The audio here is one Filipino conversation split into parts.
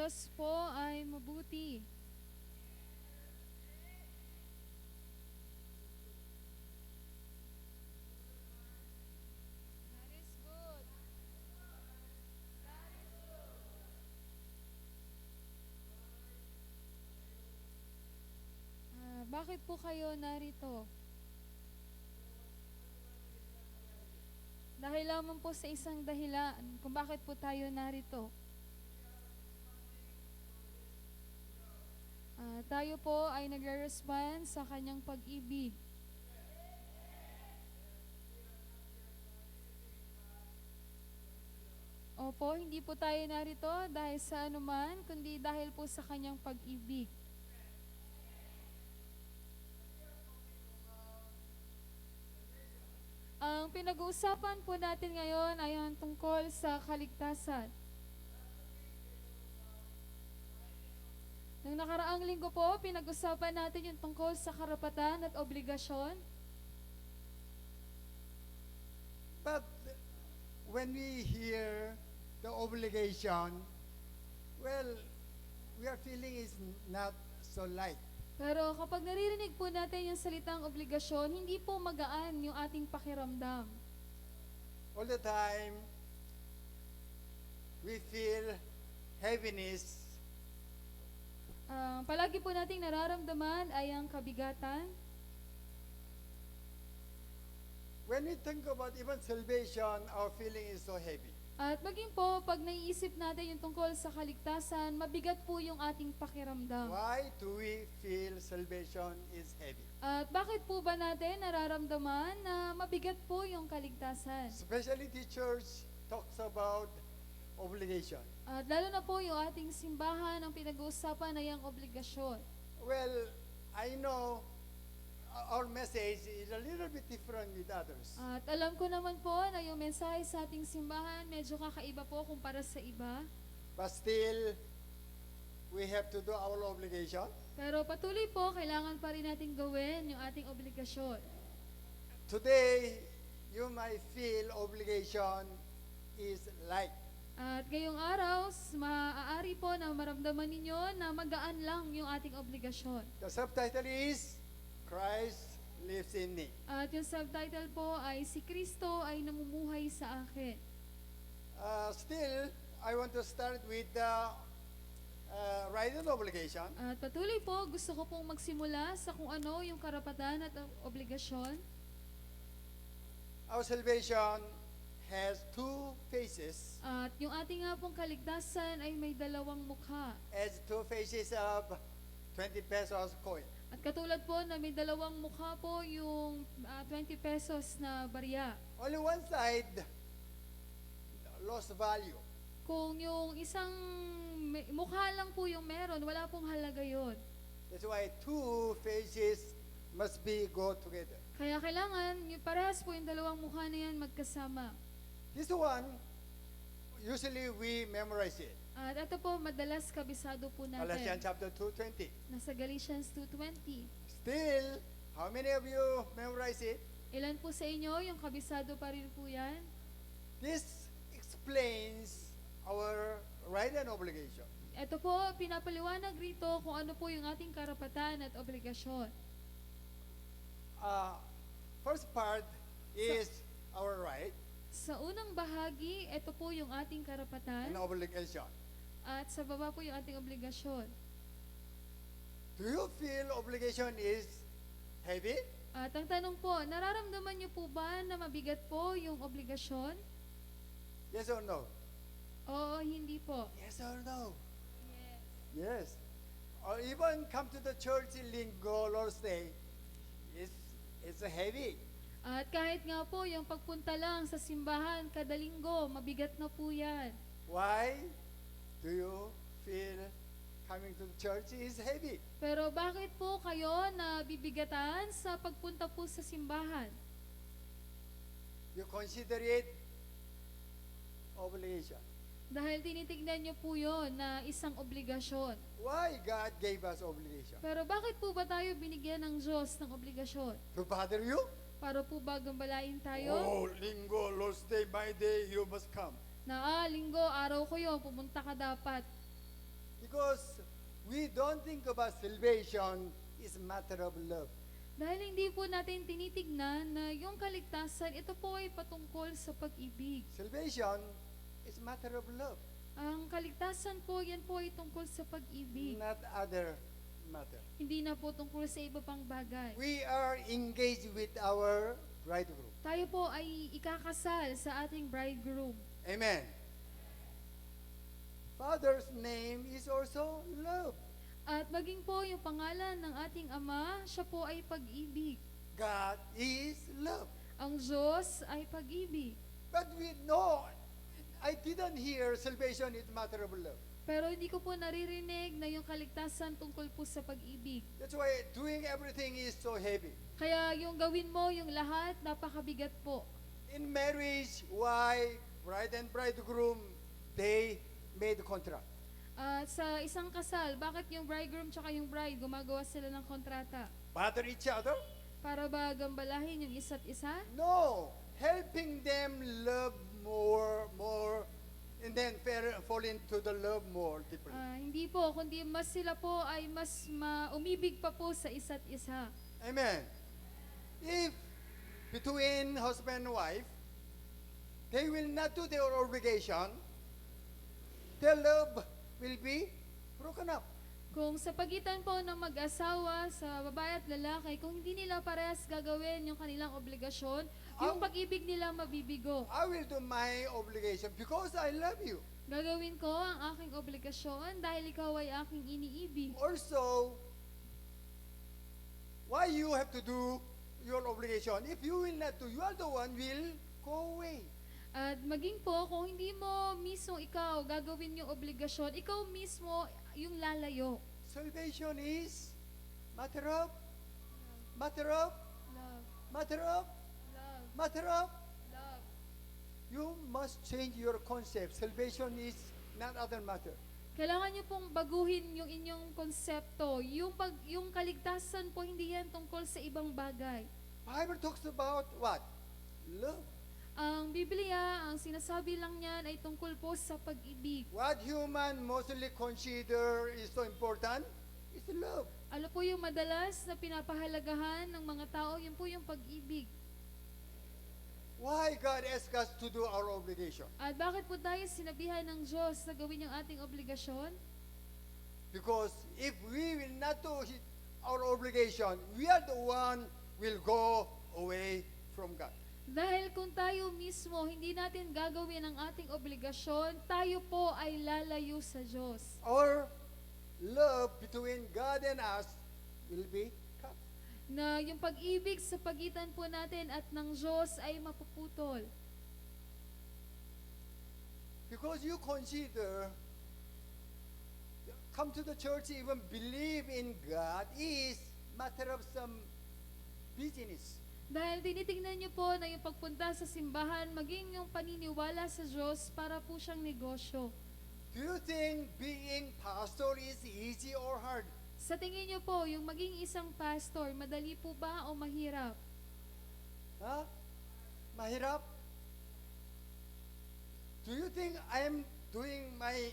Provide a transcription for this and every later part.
Diyos po ay mabuti. That is good. Bakit po kayo narito? Dahil lamang po sa isang dahilan kung bakit po tayo narito. Tayo po ay nagre-respond sa kanyang pag-ibig. Opo, hindi po tayo narito dahil sa anuman, kundi dahil po sa kanyang pag-ibig. Ang pinag-uusapan po natin ngayon ay ang tungkol sa kaligtasan. Nung nakaraang linggo po, pinag-usapan natin yung tungkol sa karapatan at obligasyon. But when we hear the obligation, well, we are feeling it's not so light. Pero kapag naririnig po natin yung salitang obligasyon, hindi po magaan yung ating pakiramdam. All the time, we feel heaviness. Palagi po nating nararamdaman ay ang kabigatan. When we think about even salvation, our feeling is so heavy. At maging po, pag naiisip natin yung tungkol sa kaligtasan, mabigat po yung ating pakiramdam. Why do we feel salvation is heavy? At bakit po ba natin nararamdaman na mabigat po yung kaligtasan? Especially the church talks about obligation. At lalo na po yung ating simbahan ang pinag-uusapan ay ang obligasyon. Well, I know our message is a little bit different with others. At alam ko naman po na yung mensahe sa ating simbahan medyo kakaiba po kumpara sa iba. But still, we have to do our obligation. Pero patuloy po, kailangan pa rin natin gawin yung ating obligasyon. Today, you might feel obligation is light. At ngayong araw, maaari po na maramdaman ninyo na magaan lang yung ating obligasyon. The subtitle is Christ lives in me. At yung subtitle po ay Si Kristo ay namumuhay sa akin. Still, I want to start with the right and obligation. At patuloy po, gusto ko pong magsimula sa kung ano yung karapatan at obligasyon. Our salvation has two faces, At yung ating nga pong kaligtasan ay may dalawang mukha. as two faces of 20 pesos coin. At katulad po na may dalawang mukha po yung 20 pesos na barya. Only one side lost value. Kung yung isang mukha lang po yung meron, wala pong halaga yon. That's why two faces must be go together. Kaya kailangan, yung parehas po yung dalawang mukha na yan magkasama. This one, usually we memorize it. At ito po, madalas kabisado po natin. Galatians chapter 2:20. Nasa Galatians 2:20. Still, how many of you memorize it? Ilan po sa inyo yung kabisado pa rin po yan? This explains our right and obligation. Ito po, pinapaliwanag rito kung ano po yung ating karapatan at obligasyon. First part is our right Sa unang bahagi, ito po yung ating karapatan. and obligation. At sa baba po yung ating obligasyon. Do you feel obligation is heavy? At ang tanong po, nararamdaman niyo po ba na mabigat po yung obligasyon? Yes or no? Oo, hindi po. Yes or no? Yes. Yes. Or even come to the church in Linggo, Lord's Day, it's heavy. At kahit nga po yung pagpunta lang sa simbahan kada linggo, mabigat na po yan. Why do you feel coming to the church is heavy? Pero bakit po kayo nabibigatan sa pagpunta po sa simbahan? You consider it obligation. Dahil tinitignan niyo po yun na isang obligasyon. Why God gave us obligation? Pero bakit po ba tayo binigyan ng Diyos ng obligasyon? To bother you? Para po ba gambalain tayo? Oh, Linggo, Lord's Day, my day, you must come. Na linggo, araw ko yun, pumunta ka dapat. Because we don't think about salvation is a matter of love. Dahil hindi po natin tinitignan na yung kaligtasan, ito po ay patungkol sa pag-ibig. Salvation is a matter of love, Ang kaligtasan po, yan po ay tungkol sa pag-ibig. not other matter. Hindi na po tungkol sa iba pang bagay. We are engaged with our bridegroom. Tayo po ay ikakasal sa ating bridegroom. Amen. Father's name is also love. At maging po yung pangalan ng ating Ama, siya po ay pag-ibig. God is love. Ang Diyos ay pag-ibig. But we know, I didn't hear salvation is matter of love. Pero hindi ko po naririnig na yung kaligtasan tungkol po sa pag-ibig. That's why doing everything is so heavy. Kaya yung gawin mo, yung lahat, napakabigat po. In marriage, why bride and bridegroom, they made a contract. At sa isang kasal, bakit yung bridegroom tsaka yung bride gumagawa sila ng kontrata? Bother each other? Para ba gambalahin yung isa't isa? No. Helping them love more, and then fall into the love more deeply. Hindi po, kundi mas sila po ay mas umibig pa po sa isa't isa. Amen. If between husband and wife, they will not do their obligation, their love will be broken up. Kung sa pagitan po ng mag-asawa, sa babae at lalaki, kung hindi nila parehas gagawin yung kanilang obligasyon, yung pag-ibig nila mabibigo. I will do my obligation because I love you. Gagawin ko ang aking obligasyon dahil ikaw ay aking iniibig. Also, why you have to do your obligation? If you will not do, you are the one will go away. At maging po, kung hindi mo mismo ikaw gagawin yung obligasyon, ikaw mismo yung lalayo. Salvation is matter of, matter of, Love, matter of, love, matter of. love. You must change your concept. Salvation is not other matter. Kailangan niyo pong baguhin yung inyong konsepto. Yung kaligtasan po, hindi yan tungkol sa ibang bagay. Bible talks about what? Love. Ang Biblia, ang sinasabi lang niyan ay tungkol po sa pag-ibig. What human mostly consider is so important is love. Ano po yung madalas na pinapahalagahan ng mga tao, yun po yung pag-ibig. Why God asks us to do our obligation? At bakit po tayo sinabihan ng Diyos na gawin yung ating obligasyon? Because if we will not do our obligation, we are the one will go away from God. Dahil kung tayo mismo hindi natin gagawin ang ating obligasyon, tayo po ay lalayo sa Diyos. Our love between God and us will be cut. Na yung pag-ibig sa pagitan po natin at ng Diyos ay mapuputol. Because you consider, come to the church, even believe in God is matter of some business. Dahil tinitingnan niyo po na yung pagpunta sa simbahan, maging yung paniniwala sa Diyos para po siyang negosyo. Do you think being pastor is easy or hard? Sa tingin niyo po, yung maging isang pastor, madali po ba o mahirap? Huh? Mahirap? Do you think I'm doing my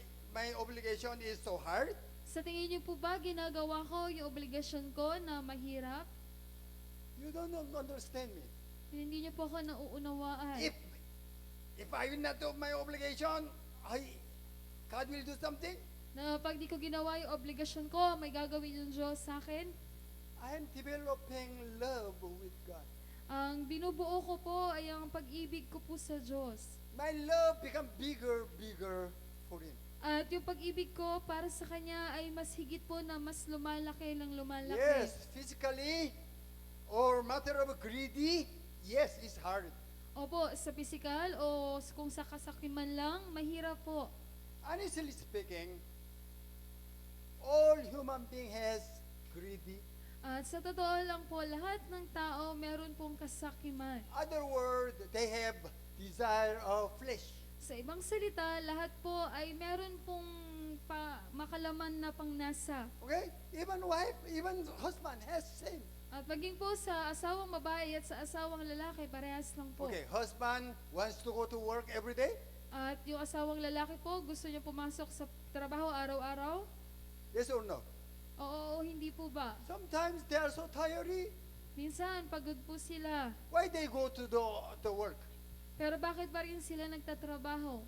obligation is so hard? Sa tingin niyo po ba ginagawa ko yung obligasyon ko na mahirap? You don't understand me. Hindi niyo po ako nauunawaan. If I will not do my obligation, God will do something. Na pag di ko ginawa yung obligasyon ko, may gagawin yung Diyos sa akin. I am developing love with God. Ang binubuo ko po ay ang pag-ibig ko po sa Diyos. My love become bigger for Him. At yung pag-ibig ko para sa Kanya ay mas higit po na mas lumalaki lang lumalaki. Yes, physically or matter of greedy, yes, it's hard. Opo, sa pisikal o kung sa kasakiman lang, mahirap po. Honestly speaking, all human being has greedy. At sa totoo lang po, lahat ng tao meron pong kasakiman. Other word, they have desire of flesh. Sa ibang salita, lahat po ay meron pong makalaman na pangnasa. Okay? Even wife, even husband has same. At maging po sa asawang babae at sa asawang lalaki, parehas lang po. Okay, husband wants to go to work every day. At yung asawang lalaki po, gusto niya pumasok sa trabaho araw-araw. Yes or no? Oo, hindi po ba? Sometimes they are so tired. Minsan, pagod po sila. Why they go to the work? Pero bakit ba rin sila nagtatrabaho?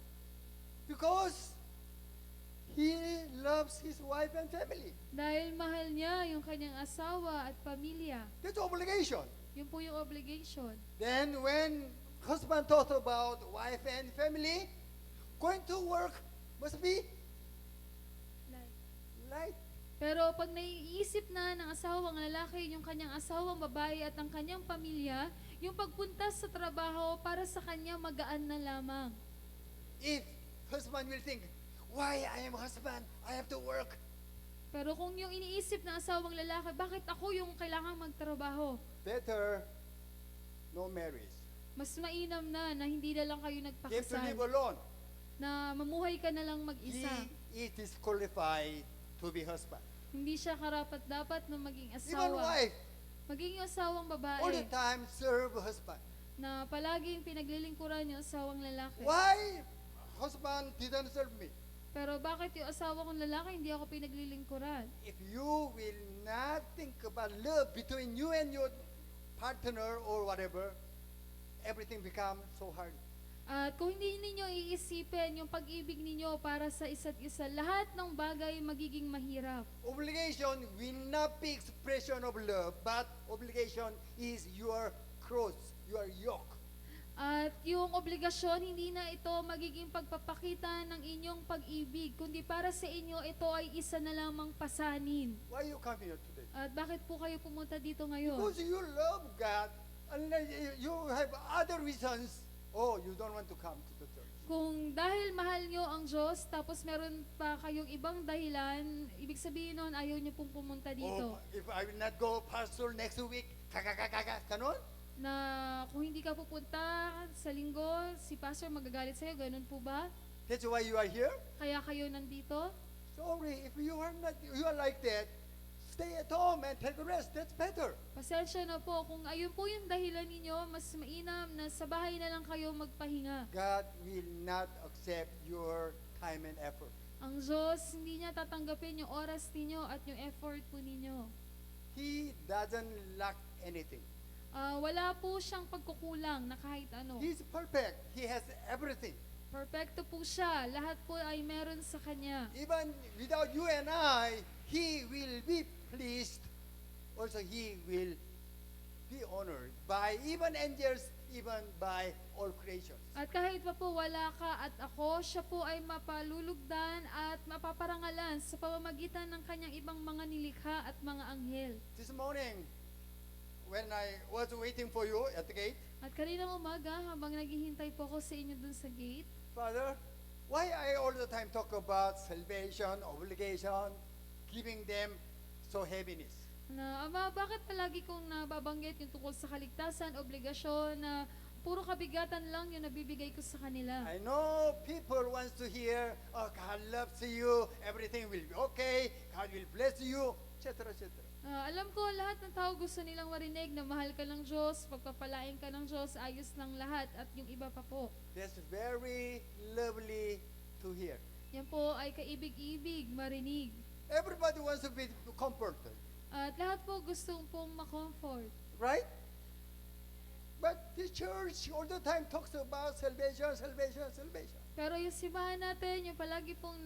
Because he loves his wife and family. Dahil mahal niya yung kanyang asawa at pamilya. That's obligation. Yun po yung obligation. Then when husband thought about wife and family, going to work must be light. Pero pag naiisip na ng asawang lalaki yung kanyang asawang babae at ang kanyang pamilya, yung pagpunta sa trabaho para sa kanya magaan na lamang. If husband will think, why I am husband, I have to work. Pero kung yung iniisip ng asawang lalaki, bakit ako yung kailangang magtrabaho? Better no marriage. Mas mainam na hindi na lang kayo He have to nagpakasal. live alone. Na mamuhay ka na lang mag-isa. He is disqualified to be husband. Hindi siya karapat-dapat na maging Even asawa. wife, Maging yung asawang all the babae time serve husband. na palaging pinaglilingkuran yung asawang lalaki. Why husband didn't serve me? Pero bakit yung asawa kong lalaki hindi ako pinaglilingkuran? If you will not think about love between you and your partner or whatever, everything becomes so hard. At kung hindi ninyo iisipin yung pag-ibig ninyo para sa isa't isa, lahat ng bagay magiging mahirap. Obligation will not be expression of love, but obligation is your cross, your yoke. At yung obligasyon, hindi na ito magiging pagpapakita ng inyong pag-ibig, kundi para sa inyo, ito ay isa na lamang pasanin. Why you come here today? At bakit po kayo pumunta dito ngayon? Because you love God, unless you have other reasons, oh, you don't want to come to the church. Kung dahil mahal nyo ang Diyos, tapos meron pa kayong ibang dahilan, ibig sabihin nun, ayaw nyo pong pumunta dito. Oh, if I will not go, pastor, next week, kanon? Na kung hindi ka pupunta sa linggo, si pastor magagalit sa'yo, ganun po ba? That's why you are here? Kaya kayo nandito? Sorry, if you are not, you are like that, stay at home and take a rest. That's better. Pasensya na po, kung ayun po yung dahilan ninyo, mas mainam na sa bahay na lang kayo magpahinga. God will not accept your time and effort. Ang Diyos, hindi niya tatanggapin yung oras ninyo at yung effort po ninyo. He doesn't lack anything. Wala po siyang pagkukulang na kahit ano. He's perfect. He has everything. Perfecto po siya. Lahat po ay meron sa Kanya. Even without you and I, He will be pleased. Also, He will be honored by even angels, even by all creations. At kahit pa po wala ka at ako, siya po ay mapalulugdan at mapaparangalan sa pamamagitan ng kanyang ibang mga nilikha at mga anghel. This morning, when I was waiting for you at the gate, At kaninang umaga, habang naghihintay po ako sa inyo dun sa gate, Father, why I all the time talk about salvation, obligation, giving them so heaviness? na, Ama, bakit palagi kong nababanggit yung tungkol sa kaligtasan, obligasyon, na puro kabigatan lang yung nabibigay ko sa kanila? I know people wants to hear, oh, God loves you, everything will be okay, God will bless you, etc., etc. Alam ko, lahat ng tao gusto nilang marinig na mahal ka ng Diyos, pagpapalain ka ng Diyos, ayos ng lahat, at yung iba pa po. That's very lovely to hear. Yan po ay kaibig-ibig, marinig. Everybody wants to be comforted, At lahat po gustong pong makomfort. right? But the church all the time talks about salvation, salvation, salvation. Pero yung simbahan natin, yung palagi pong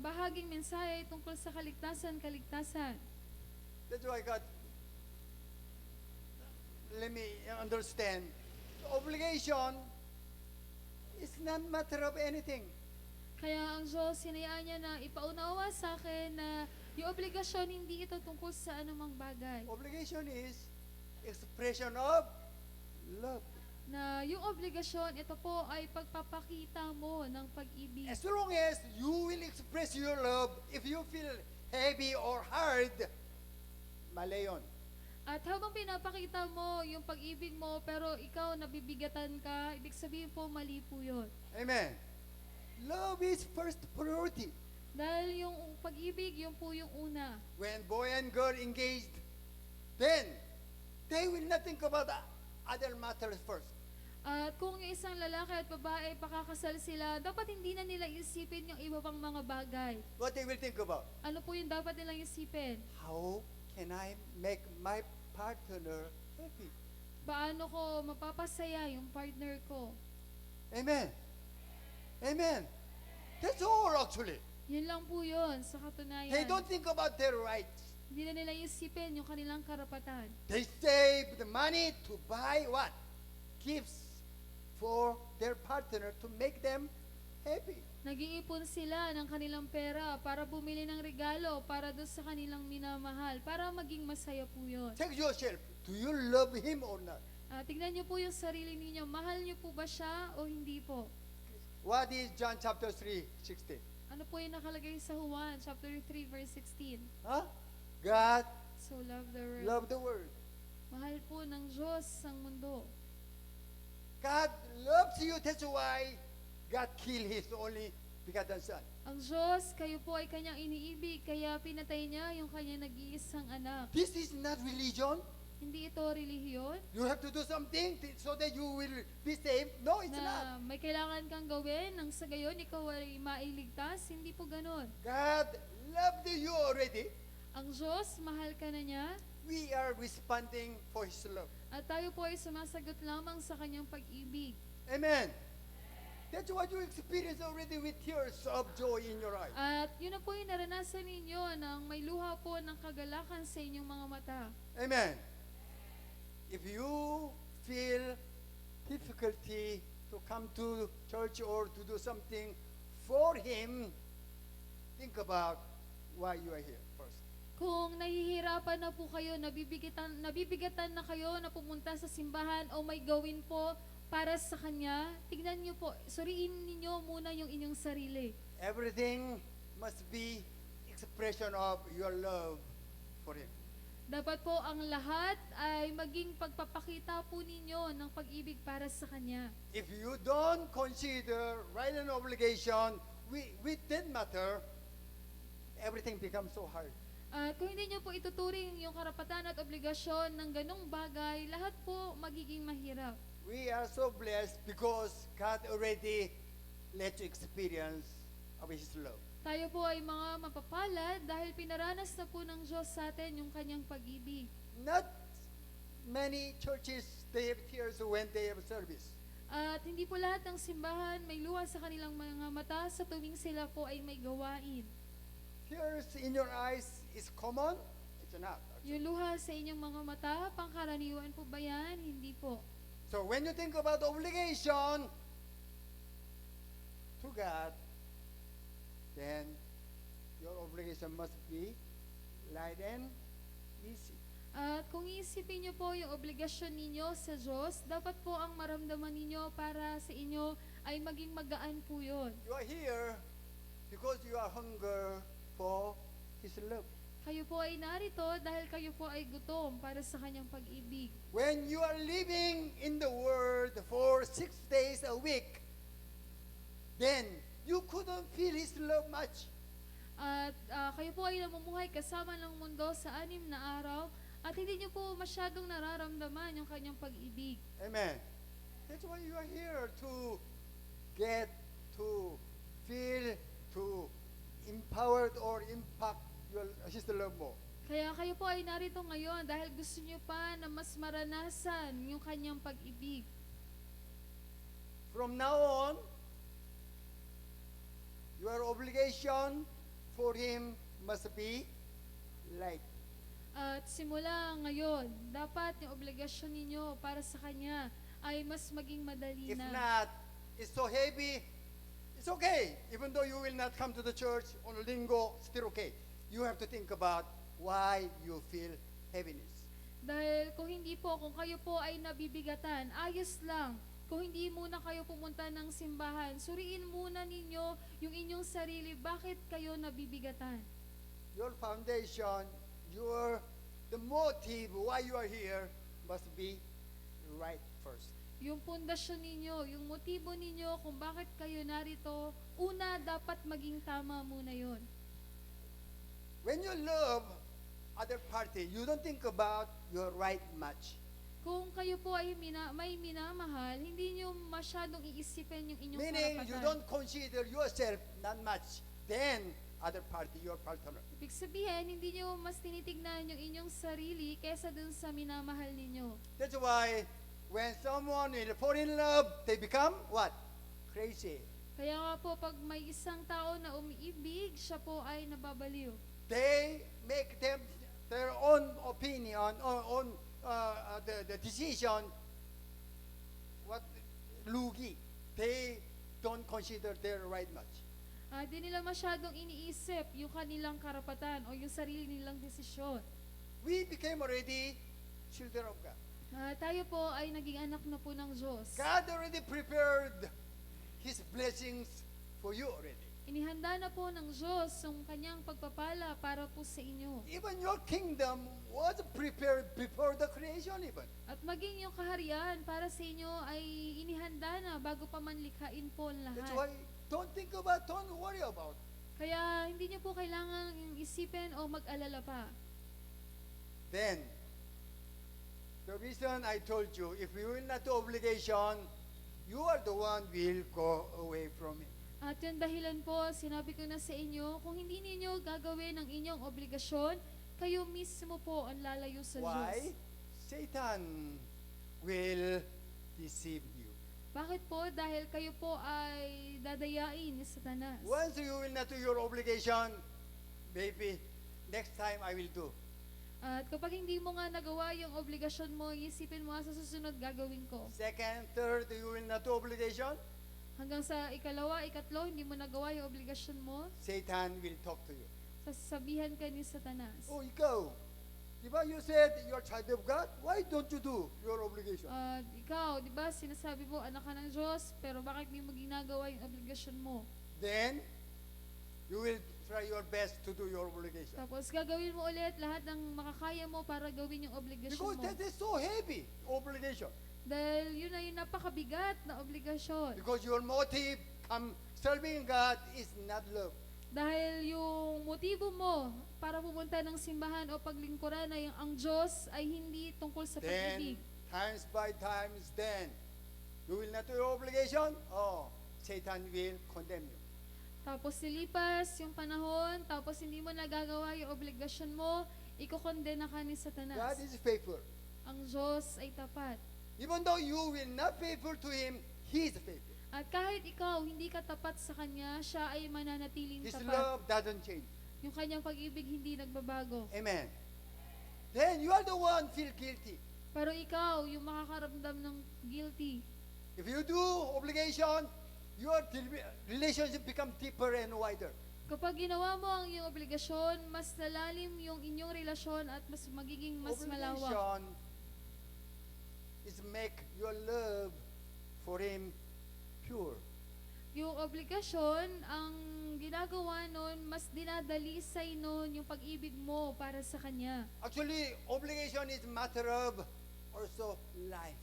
bahaging mensahe tungkol sa kaligtasan, kaligtasan. That's why God, let me understand, obligation is not matter of anything. Kaya ang Diyos, sinayaan niya na ipaunawa sa akin na yung obligasyon, hindi ito tungkol sa anumang bagay. Obligation is expression of love. Na yung obligasyon, ito po ay pagpapakita mo ng pag-ibig. As long as you will express your love, if you feel heavy or hard, mali yun. At habang pinapakita mo yung pag-ibig mo, pero ikaw nabibigatan ka, ibig sabihin po, mali po yun. Amen. Love is first priority. Dahil yung pag-ibig, yun po yung una. When boy and girl engaged, then they will not think about other matters first. At kung yung isang lalaki at babae pakakasal sila, dapat hindi na nila isipin yung iba pang mga bagay. What they will think about? Ano po yung dapat nilang isipin? How can I make my partner happy? Paano ko mapapasaya yung partner ko? Amen. Amen. That's all actually. Yun lang po yun sa katunayan. They don't think about their rights. Hindi na nila isipin yung kanilang karapatan. They save the money to buy what? Gifts for their partner to make them happy. Nag-iipon sila ng kanilang pera para bumili ng regalo para doon sa kanilang minamahal, para maging masaya po yun. Check yourself. Do you love him or not? Tignan niyo po yung sarili ninyo. Mahal niyo po ba siya o hindi po? What is John chapter 3:16? Ano po yung nakalagay sa Juan chapter 3 verse 16? Huh? God So love the world. love the world. Mahal po ng Diyos ang mundo. God loves you. That's why God killed His only begotten Son. Ang Diyos, kayo po ay kanyang iniibig, kaya pinatay niya yung kanyang nag-iisang anak. This is not religion. Hindi ito relihiyon You have to do something so that you will be saved. No, it's not. na may kailangan kang gawin nang sa gayon ikaw ay mailigtas. Hindi po ganon. God loved you already. Ang Diyos, mahal ka na niya, We are responding for His love. at tayo po ay sumasagot lamang sa kanyang pag-ibig. Amen. That's what you experience already with tears of joy in your eyes. At yun na po yung naranasan ninyo nang may luha po ng kagalakan sa inyong mga mata. Amen. If you feel difficulty to come to church or to do something for Him, think about why you are here first. Kung nahihirapan na po kayo, nabibigatan na kayo na pumunta sa simbahan o may gawin po para sa Kanya, tignan niyo po, suriin ninyo muna yung inyong sarili. Everything must be expression of your love for Him. Dapat po ang lahat ay maging pagpapakita po ninyo ng pag-ibig para sa Kanya. If you don't consider right and obligation with that matter, everything becomes so hard. At kung hindi nyo po ituturing yung karapatan at obligasyon ng ganong bagay, lahat po magiging mahirap. We are so blessed because God already let you experience of His love. Tayo po ay mga mapapalad dahil pinaranas na po ng Diyos sa atin yung kanyang pag-ibig. Not many churches, they have tears when they have service. At hindi po lahat ng simbahan may luha sa kanilang mga mata sa tuwing sila po ay may gawain. Tears in your eyes is common? It's not. Yung luha sa inyong mga mata, pangkaraniwan po ba yan? Hindi po. So when you think about obligation to God, then your obligation must be light and easy. At kung iisipin niyo po yung obligasyon ninyo sa Diyos, dapat po ang maramdaman ninyo para sa inyo ay maging magaan po yun. You are here because you are hunger for His love. Kayo po ay narito dahil kayo po ay gutom para sa kanyang pag-ibig. When you are living in the world for 6 days a week, then you couldn't feel His love much. At kayo po ay namumuhay kasama ng mundo sa 6 na araw at hindi niyo po masyadong nararamdaman yung kanyang pag-ibig. Amen. That's why you are here to get, to feel, to empowered or impact His love mo. Kaya kayo po ay narito ngayon dahil gusto niyo pa na mas maranasan yung kanyang pag-ibig. From now on, your obligation for Him must be light. At simula ngayon, dapat yung obligasyon ninyo para sa kanya ay mas maging madali If na. not, it's so heavy, it's okay. Even though you will not come to the church on linggo, still okay. You have to think about why you feel heaviness. Dahil kung hindi po, kung kayo po ay nabibigatan, ayos lang. Kung hindi muna kayo pumunta ng simbahan, suriin muna ninyo yung inyong sarili, bakit kayo nabibigatan? Your foundation, the motive why you are here must be right first. Yung pundasyon ninyo, yung motibo ninyo kung bakit kayo narito, una dapat maging tama muna yon. When you love other party, you don't think about your right much. Kung kayo po ay may minamahal, hindi nyo masyadong iisipin yung inyong Meaning, you karapatan. don't consider yourself not much than other party, your partner. Ibig sabihin, hindi nyo mas tinitignan yung inyong sarili kesa dun sa minamahal ninyo. That's why when someone will fall in love, they become what? Crazy. Kaya nga po, pag may isang tao na umiibig, siya po ay nababaliw. They make them their own opinion or own the decision. What lugi? They don't consider their right much. Di nila masyadong iniisip yung kanilang karapatan o yung sarili nilang desisyon. We became already children of God. Tayo po ay naging anak na po ng Diyos. God already prepared His blessings for you already. Inihanda na po ng Diyos ang kanyang pagpapala para po sa inyo. Even your kingdom was prepared before the creation even. At maging yung kaharian para sa inyo ay inihanda na bago pa man likhain po ang That's lahat. why don't worry about. Kaya hindi niyo po kailangan isipin o mag-alala pa. Then, the reason I told you, if you will not do obligation, you are the one will go away from it. At yung dahilan po, sinabi ko na sa inyo, kung hindi ninyo gagawin ang inyong obligasyon, kayo mismo po ang lalayo sa Why? Diyos. Satan will deceive you. Bakit po? Dahil kayo po ay dadayain ni Satanas. Once you will not do your obligation, maybe next time I will do. At kapag hindi mo nga nagawa yung obligasyon mo, isipin mo sa susunod gagawin ko. Second, third, you will not do obligation, Hanggang sa ikalawa, ikatlo, hindi mo nagawa yung obligasyon mo, Satan will talk to you. sasabihan ka ni Satanas. Oh, ikaw, di ba you said you're a child of God? Why don't you do your obligation? Ikaw, di ba, sinasabi mo, anak ka ng Diyos, pero bakit hindi mo ginagawa yung obligasyon mo? Then, you will try your best to do your obligation. Tapos gagawin mo ulit lahat ng makakaya mo para gawin yung obligasyon Because mo. that is so heavy, obligation. Dahil yun ay napakabigat na obligasyon. Because your motive serving God is not love. Dahil yung motibo mo para pumunta ng simbahan o paglingkuran ay ang Diyos ay hindi tungkol sa Then, pag-ibig. times by times, then, you will not do your obligation, oh, Satan will condemn you. Tapos silipas yung panahon, tapos hindi mo nagagawa yung obligasyon mo, ikokondena ka ni God Satanas. is faithful. Ang Diyos ay tapat. Even though you will not faithful to Him, He is faithful. At kahit ikaw hindi ka tapat sa Kanya, siya ay mananatiling His tapat. love doesn't change. Yung kanyang pag-ibig hindi nagbabago. Amen. Then you are the one feel guilty. Pero ikaw, yung makakaramdam ng guilty. If you do obligation, your relationship become deeper and wider. Kapag ginawa mo ang iyong obligasyon, mas lalalim yung inyong relasyon at mas magiging mas malawak. Obligation is make your love for Him pure. Yung obligasyon, ang ginagawa nun, mas dinadalisay nun yung pag-ibig mo para sa Kanya. Actually, obligation is matter of also life.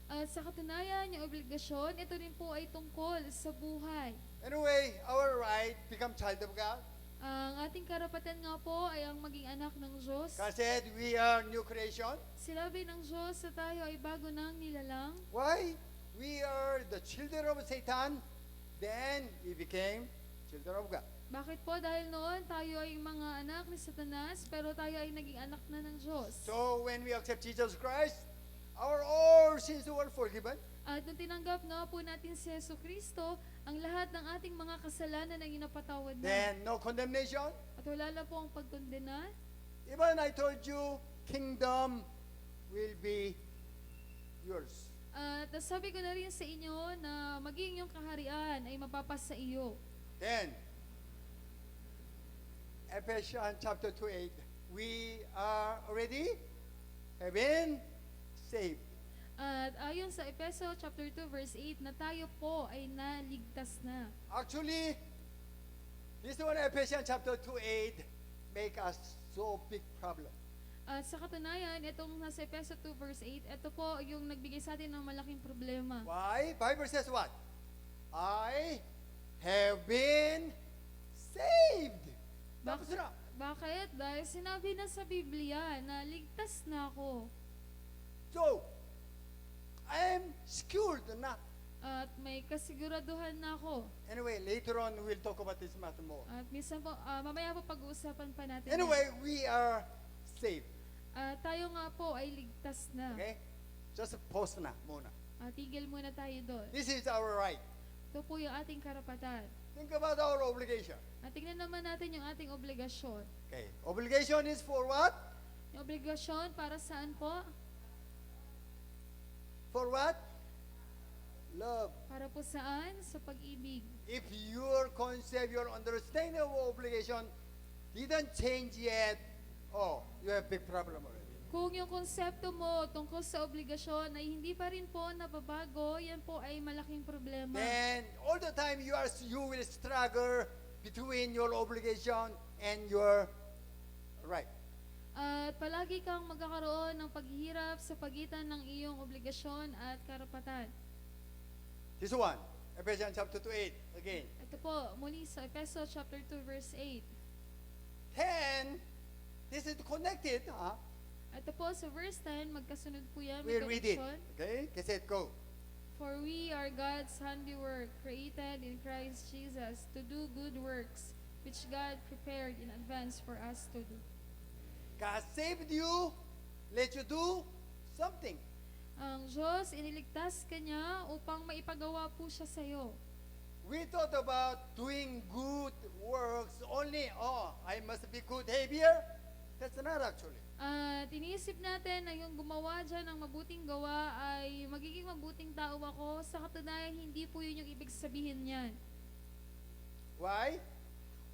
At sa katunayan, yung obligasyon, ito rin po ay tungkol sa buhay. Anyway, our right become child of God. Ang ating karapatan nga po ay ang maging anak ng Diyos. God said we are new creation. Sinabi ng Diyos sa tayo ay bago nang nilalang. Why? We are the children of Satan. Then we became children of God. Bakit po? Dahil noon tayo ay mga anak ni Satanas, pero tayo ay naging anak na ng Diyos. So when we accept Jesus Christ, our all sins were forgiven. At nung tinanggap nga po natin si Yesu Kristo, ang lahat ng ating mga kasalanan ay inapatawad na. Then no condemnation. At wala na po ang pagkondena. Even I told you, kingdom will be yours. At sabi ko na rin sa inyo na maging yung kaharian ay mapapasa iyo. Then, Ephesians chapter 2:8, we are already have been saved. At ayon sa Efeso chapter 2 verse 8 na tayo po ay naligtas na. Actually, this one Ephesians chapter 2:8 make us so big problem. At sa katunayan, itong nasa Efeso 2 verse 8, ito po yung nagbigay sa atin ng malaking problema. Why? Bible says what? I have been saved. Tapos na. Bakit? Dahil sinabi na sa Biblia na ligtas na ako. So, secured na. At may kasiguraduhan na ako. Anyway, later on, we'll talk about this matter more. At minsan po, mamaya po pag-uusapan pa natin. Anyway, we are saved. Tayo nga po ay ligtas na. Okay? Just pause na muna. Tigil muna tayo doon. This is our right. Ito po yung ating karapatan. Think about our obligation. Tingnan naman natin yung ating obligasyon. Okay. Obligation is for what? Yung obligasyon para saan po? For what? Love. Para po saan? Sa pag-ibig. If your concept, your understanding of obligation didn't change yet, oh, you have big problem already. Kung yung konsepto mo tungkol sa obligasyon ay hindi pa rin po nababago, yan po ay malaking problema. Then all the time you will struggle between your obligation and your right. At palagi kang magkakaroon ng paghihirap sa pagitan ng iyong obligasyon at karapatan. This one, Ephesians chapter 2:8 again. Ito po, muli sa Efeso chapter 2 verse 8. Then this is connected. Ito po sa verse 10, magkasunod po yan. may We'll read it. connection. Okay, kasi go. For we are God's handiwork, created in Christ Jesus to do good works, which God prepared in advance for us to do. God saved you, let you do something. Ang Diyos, iniligtas ka niya upang maipagawa po siya sa iyo. We thought about doing good works only. Oh, I must be good behavior. That's not actually. At iniisip natin na yung gumawa dyan ng mabuting gawa ay magiging mabuting tao ako. Sa katunayan, hindi po yun yung ibig sabihin niyan. Why?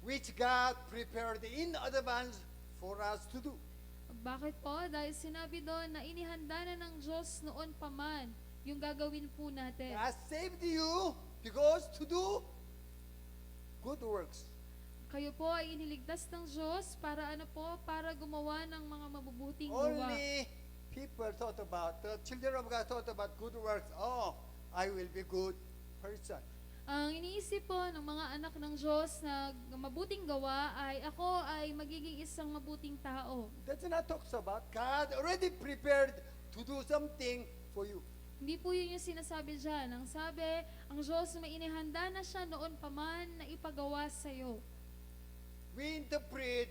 Which God prepared in advance for us to do. Bakit po? Dahil sinabi doon na inihanda na ng Diyos noon pa man yung gagawin po natin. God saved you because to do good works. Kayo po ay iniligtas ng Diyos para ano po? Para gumawa ng mga mabubuting gawa. Only people thought about, the children of God thought about good works. Oh, I will be good person. Ang iniisip po ng mga anak ng Diyos na mabuting gawa ay ako ay magiging isang mabuting tao. That's not talks about. God already prepared to do something for you. Hindi po yun yung sinasabi dyan. Ang sabi, ang Diyos may inihanda na siya noon pa man na ipagawa sa iyo. We interpret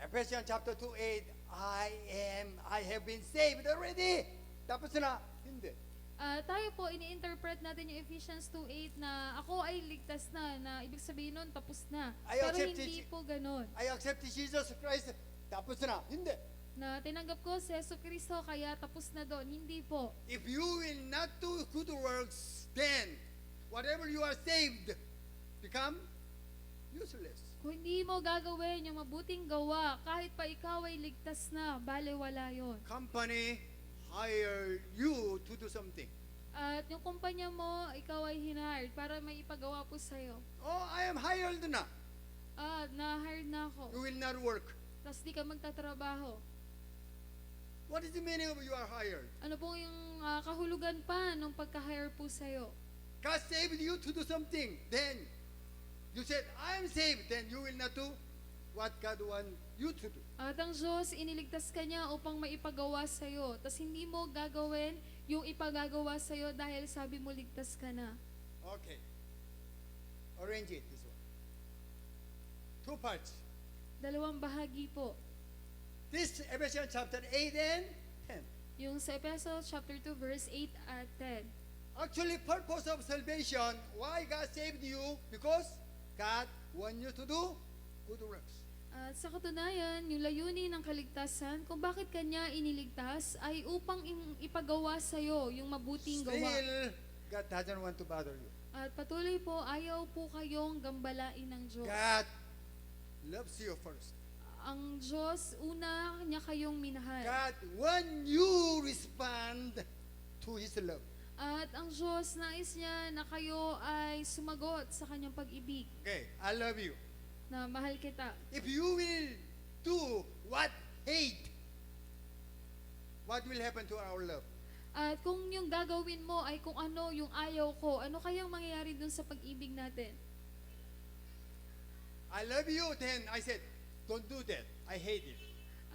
Ephesians chapter 2:8, I have been saved already. Tapos na, hindi. Tayo po, ini-interpret natin yung Ephesians 2:8 na ako ay ligtas na ibig sabihin nun, tapos na. I Pero accept hindi it. po ganun. I accept Jesus Christ. Tapos na, hindi. Na tinanggap ko si Yesu Cristo, kaya tapos na doon. Hindi po. If you will not do good works, then whatever you are saved become useless. Kung hindi mo gagawin yung mabuting gawa, kahit pa ikaw ay ligtas na, baliwala yun. Company hire you to do something. At yung kumpanya mo, ikaw ay hinired para may ipagawa po sa'yo. Oh, I am hired na. Na-hired na You ako. will not work. Tapos di ka magtatrabaho. What is the meaning of you are hired? Ano po yung kahulugan pa nung pagka-hire po sa'yo? God saved you to do something. Then you said, I am saved. Then you will not do what God wants you to do. At ang Diyos, iniligtas ka niya upang maipagawa sa'yo. Tapos hindi mo gagawin yung ipagagawa sa'yo dahil sabi mo ligtas ka na. Okay. Arrange it this one. Two parts. Dalawang bahagi po. This Ephesians chapter 8 and 10. Yung sa Efeso chapter 2 verse 8 at 10. Actually, purpose of salvation, why God saved you? Because God wants you to do good works. At sa katunayan, yung layunin ng kaligtasan, kung bakit kanya iniligtas, ay upang ipagawa sa'yo yung mabuting gawa. Still, God doesn't want to bother you. At patuloy po, ayaw po kayong gambalain ng Diyos. God loves you first. Ang Diyos, una niya kayong minahal. God want you respond to His love. At ang Diyos, nais niya na kayo ay sumagot sa kanyang pag-ibig, Okay, I love you. na mahal kita. If you will do what hate, what will happen to our love? At kung yung gagawin mo ay kung ano yung ayaw ko, ano kayang mangyayari dun sa pag-ibig natin? I love you, then I said, don't do that. I hate it.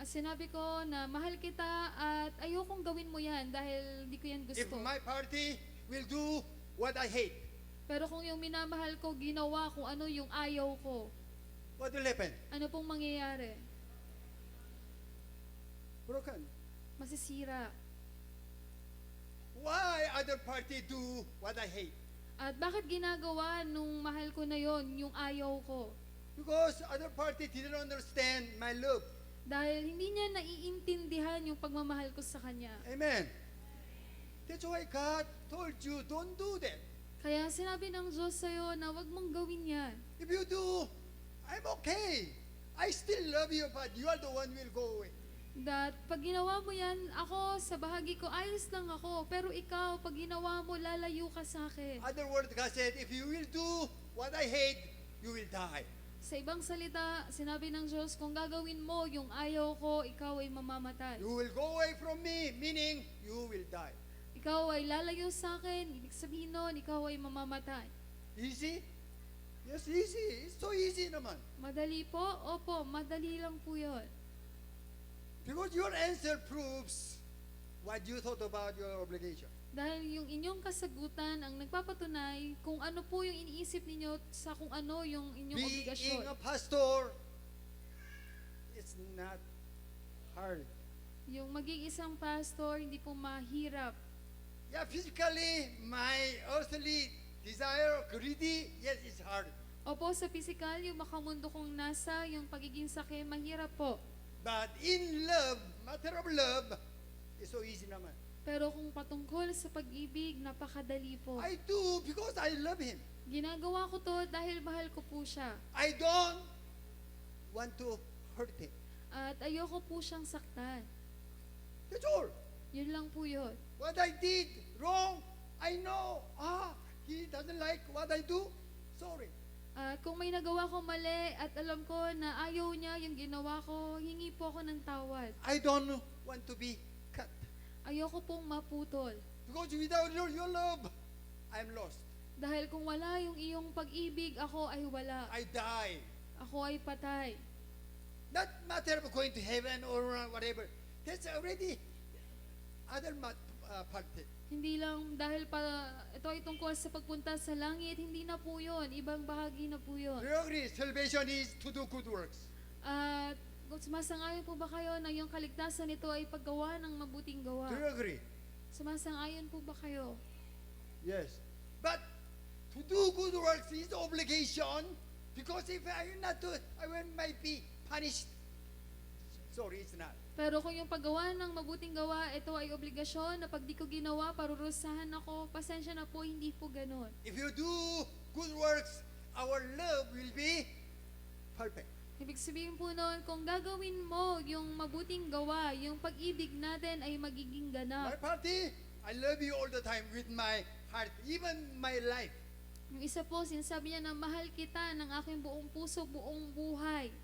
Sinabi ko na mahal kita at ayokong gawin mo yan dahil di ko yan If gusto. my party will do what I hate, Pero kung yung minamahal ko ginawa kung ano yung ayaw ko, what will happen? ano pong mangyayari? Broken. Masisira. Why other party do what I hate? At bakit ginagawa nung mahal ko na yon yung ayaw ko? Because other party didn't understand my love. Dahil hindi niya naiintindihan yung pagmamahal ko sa kanya. Amen. That's why God told you, don't do that. Kaya sinabi ng Diyos sa'yo na wag mong gawin yan. If you do, I'm okay. I still love you, but you are the one who will go away. That pag ginawa mo yan, ako sa bahagi ko, ayos lang ako. Pero ikaw, pag ginawa mo, lalayo ka sa akin. Other words, God said, if you will do what I hate, you will die. Sa ibang salita, sinabi ng Diyos, kung gagawin mo yung ayaw ko, ikaw ay mamamatay. You will go away from me, meaning you will die. Ikaw ay lalayo sa akin, ibig sabihin nun, ikaw ay mamamatay. Easy? Yes, easy. It's so easy naman. Madali po? Opo, madali lang po yun. Because your answer proves what you thought about your obligation. Dahil yung inyong kasagutan ang nagpapatunay kung ano po yung iniisip ninyo sa kung ano yung inyong obligasyon. Being a pastor, it's not hard. Yung maging isang pastor, hindi po mahirap. Yeah, physically, my earthly desire, greedy, yes, it's hard. Opo, sa physical, yung makamundo kong nasa, yung pagiging sakim, mahirap po. But in love, matter of love, it's so easy naman. Pero kung patungkol sa pag-ibig, napakadali po. I do because I love him. Ginagawa ko to dahil mahal ko po siya. I don't want to hurt him. At ayoko po siyang saktan. That's all. Yun lang po yun. What I did wrong, I know. He doesn't like what I do. Sorry. At kung may nagawa ko mali at alam ko na ayaw niya yung ginawa ko, hingi po ako ng tawad. I don't want to be cut. Ayoko pong maputol. Because without your love, I'm lost. Dahil kung wala yung iyong pag-ibig, ako ay wala. I die. Ako ay patay. Not matter of going to heaven or whatever. That's already other party. Hindi lang dahil pa ito ay tungkol sa pagpunta sa langit, hindi na po yun. Ibang bahagi na po yun. Do you agree? Salvation is to do good works. At kung sumasang-ayon po ba kayo na yung kaligtasan nito ay paggawa ng mabuting gawa? Do you agree? Sumasang-ayon po ba kayo? Yes. But to do good works is obligation because if I not do it, I will might be punished. Sorry, it's not. Pero kung yung paggawa ng mabuting gawa, ito ay obligasyon na pag di ko ginawa, parurusahan ako, pasensya na po, hindi po ganon. If you do good works, our love will be perfect. Ibig sabihin po noon, kung gagawin mo yung mabuting gawa, yung pag-ibig natin ay magiging My ganap. party, I love you all the time with my heart, even my life. Yung isa po, sinasabi niya na mahal kita ng aking buong puso, buong buhay.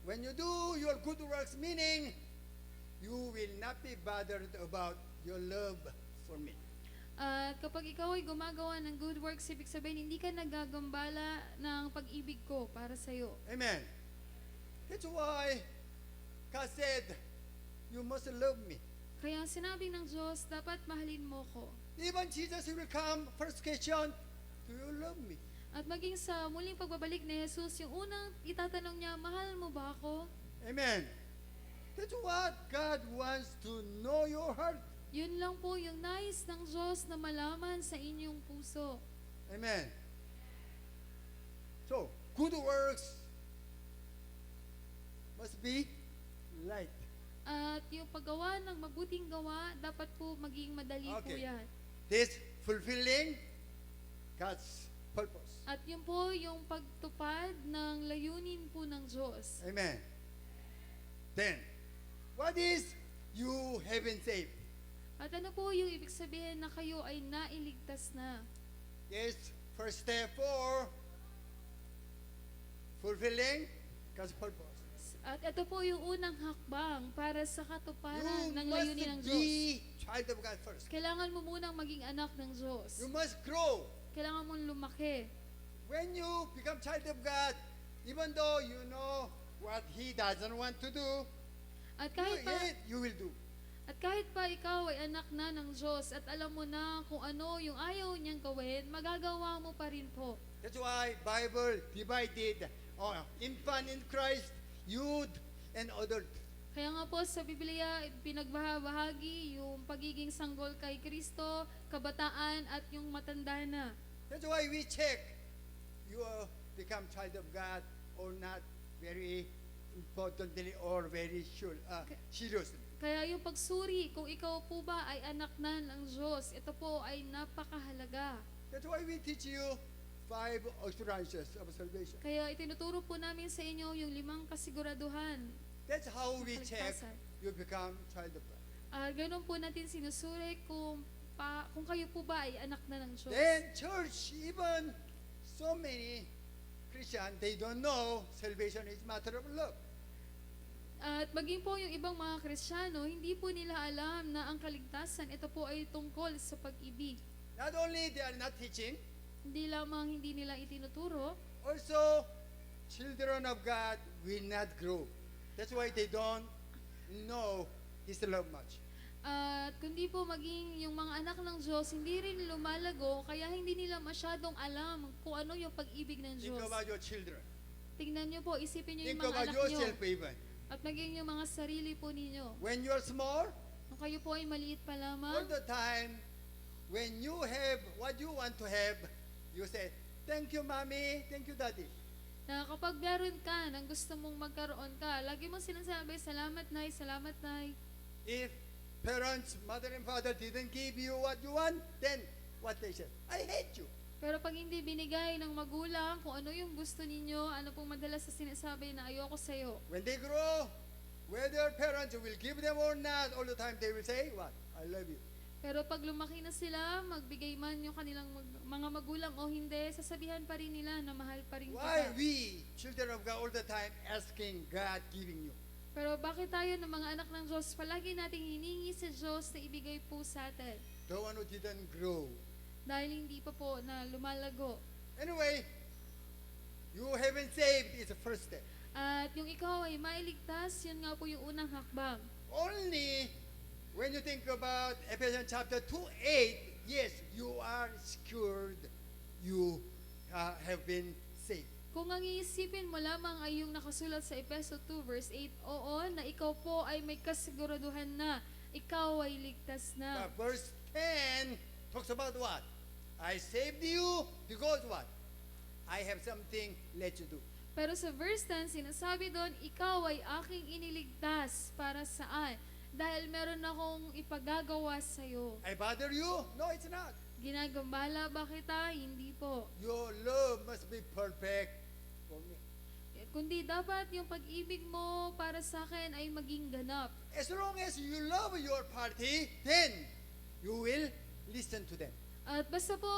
When you do your good works, meaning you will not be bothered about your love for me. At kapag ikaw ay gumagawa ng good works, ibig sabihin, hindi ka nagagambala ng pag-ibig ko para sa'yo. Amen. That's why God said, you must love me. Kaya sinabi ng Diyos, dapat mahalin mo ko. Even Jesus will come, first question, do you love me? At maging sa muling pagbabalik ni Jesus, yung unang itatanong niya, mahal mo ba ako? Amen. That's what God wants to know your heart. Yun lang po yung nais ng Diyos na malaman sa inyong puso. Amen. So, good works must be light. At yung paggawa ng mabuting gawa, dapat po maging madali po Okay. yan. This fulfilling God's purpose. At yun po yung pagtupad ng layunin po ng Diyos. Amen. Then, what is you have been saved? At ano po yung ibig sabihin na kayo ay nailigtas na? Yes, first step for fulfilling God's purpose. At ito po yung unang hakbang para sa katuparan You ng must layunin ng Diyos. be child of God first. Kailangan mo munang maging anak ng Diyos. You must grow. Kailangan mong lumaki. When you become child of God, even though you know what He doesn't want to do, At You kahit pa hate, you will do. At kahit pa ikaw ay anak na ng Diyos at alam mo na kung ano yung ayaw niyang gawin, magagawa mo pa rin po. That's why Bible divided infant in Christ, youth, and adult. Kaya nga po sa Biblia, pinagbahagi yung pagiging sanggol kay Kristo, kabataan at yung matanda na. That's why we check you become child of God or not very importantly or very seriously. Kaya yung pagsuri kung ikaw po ba ay anak na ng Diyos, ito po ay napakahalaga. That's why we teach you 5 assurances of salvation. Kaya itinuturo po namin sa inyo yung 5 kasiguraduhan. That's how we check Kaligtasan. you become child of God. Ganun po natin sinusuri kung kayo po ba ay anak na ng Diyos. Then church, even so many Christians, they don't know salvation is matter of love. At maging po yung ibang mga Kristiyano, hindi po nila alam na ang kaligtasan, ito po ay tungkol sa pag-ibig. Not only they are not teaching, Hindi lamang hindi nila itinuturo, also children of God will not grow. That's why they don't know His love much. at kundi po maging yung mga anak ng Diyos, hindi rin lumalago, kaya hindi nila masyadong alam kung ano yung pag-ibig ng Think Diyos. about your children. Tingnan nyo po, isipin nyo Think yung mga about anak nyo, yourself even. at maging yung mga sarili po ninyo. When you're small, Kung kayo po ay maliit pa all lamang, the time, when you have what you want to have, you say, thank you, mommy, thank you, daddy. na kapag meron ka, nang gusto mong magkaroon ka, lagi mo sinasabi, salamat nay, salamat nay. If parents, mother and father didn't give you what you want, then what they say? I hate you. Pero pag hindi binigay ng magulang kung ano yung gusto ninyo, ano pong madalas sa sinasabi na ayoko sa'yo. When they grow, whether parents will give them or not, all the time they will say, what? I love you. Pero pag lumaki na sila, magbigay man yung kanilang mga magulang o hindi, sasabihan pa rin nila na mahal pa rin Why kita. we, children of God, all the time asking God giving you? Pero bakit tayo ng mga anak ng Diyos, palagi nating hiningi sa Diyos na ibigay po sa atin? The one who didn't grow. Dahil hindi pa po na lumalago. Anyway, you haven't saved is the first step. At yung ikaw ay mailigtas, yun nga po yung unang hakbang. Only when you think about Ephesians chapter 2:8, yes, you are secured, you have been saved. Kung ang iisipin mo lamang ay yung nakasulat sa Efeso 2 verse 8, oo, na ikaw po ay may kasiguraduhan na, ikaw ay ligtas na. But verse 10 talks about what? I saved you because what? I have something let you do. Pero sa verse 10, sinasabi doon, ikaw ay aking iniligtas para saan? Dahil meron akong ipagagawa sa'yo. I bother you? No, it's not. Ginagambala ba kita? Hindi po. Your love must be perfect for me. Kundi dapat yung pag-ibig mo para sa akin ay maging ganap. As long as you love your party, then you will listen to them. At basta po,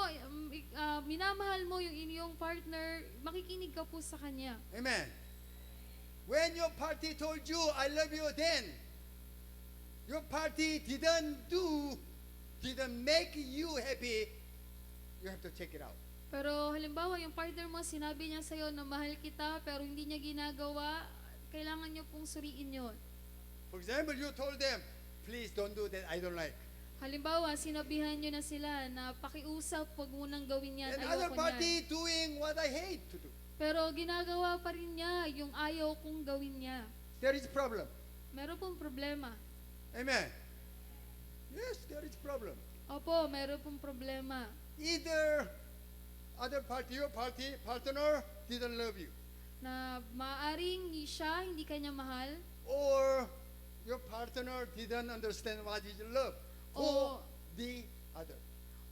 minamahal mo yung inyong partner, makikinig ka po sa kanya. Amen. When your party told you, I love you, then your party didn't make you happy, you have to check it out. Pero halimbawa, yung partner mo, sinabi niya sa'yo na mahal kita, pero hindi niya ginagawa, kailangan niyo pong suriin yun. For example, you told them, please don't do that, I don't like. Halimbawa, sinabihan niyo na sila na pakiusap, huwag mo nang gawin yan, And other ayoko party niyan. doing what I hate to do. Pero ginagawa pa rin niya yung ayaw kong gawin niya. There is problem. Meron pong problema. Amen. Yes, there is problem. Opo, meron pong problema. Either other party, your party, partner didn't love you. Na maaring siya, hindi kanya mahal, Or your partner didn't understand what is love for O- the other.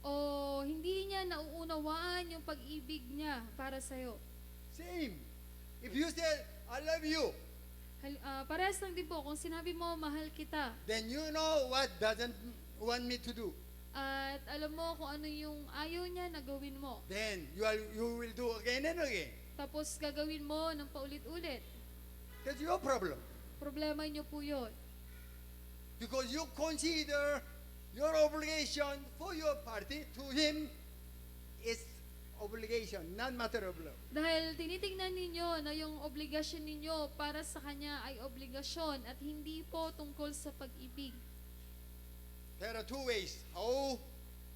o hindi niya nauunawaan yung pag-ibig niya para sa'yo. Same. If you said, I love you, Parehas lang din po, kung sinabi mo, mahal kita, then you know what doesn't want me to do. at alam mo kung ano yung ayaw niya na gawin mo. Then you will do again and again. Tapos gagawin mo ng paulit-ulit. That's your problem. Problema niyo po yun. Because you consider your obligation for your party to him is obligation, not matter of love. Dahil tinitingnan ninyo na yung obligasyon ninyo para sa Kanya ay obligasyon at hindi po tungkol sa pag-ibig. There are two ways. How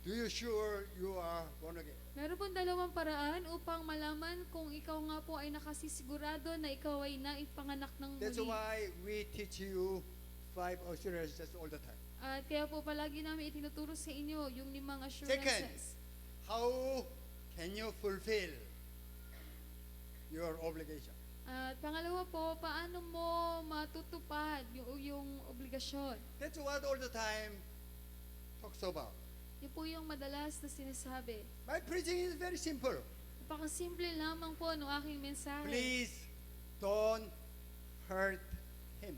do you sure you are born again? Meron pong dalawang paraan upang malaman kung ikaw nga po ay nakasisigurado na ikaw ay naipanganak ng That's muli. why we teach you 5 assurances all the time. At kaya po palagi namin itinuturo sa inyo yung 5 Second, assurances. how can you fulfill your obligation? At pangalawa po, paano mo matutupad yung obligasyon? That's what all the time talks about. Yun po yung madalas na sinasabi. My preaching is very simple. Napakasimple lamang po ng aking mensahe. Please don't hurt him.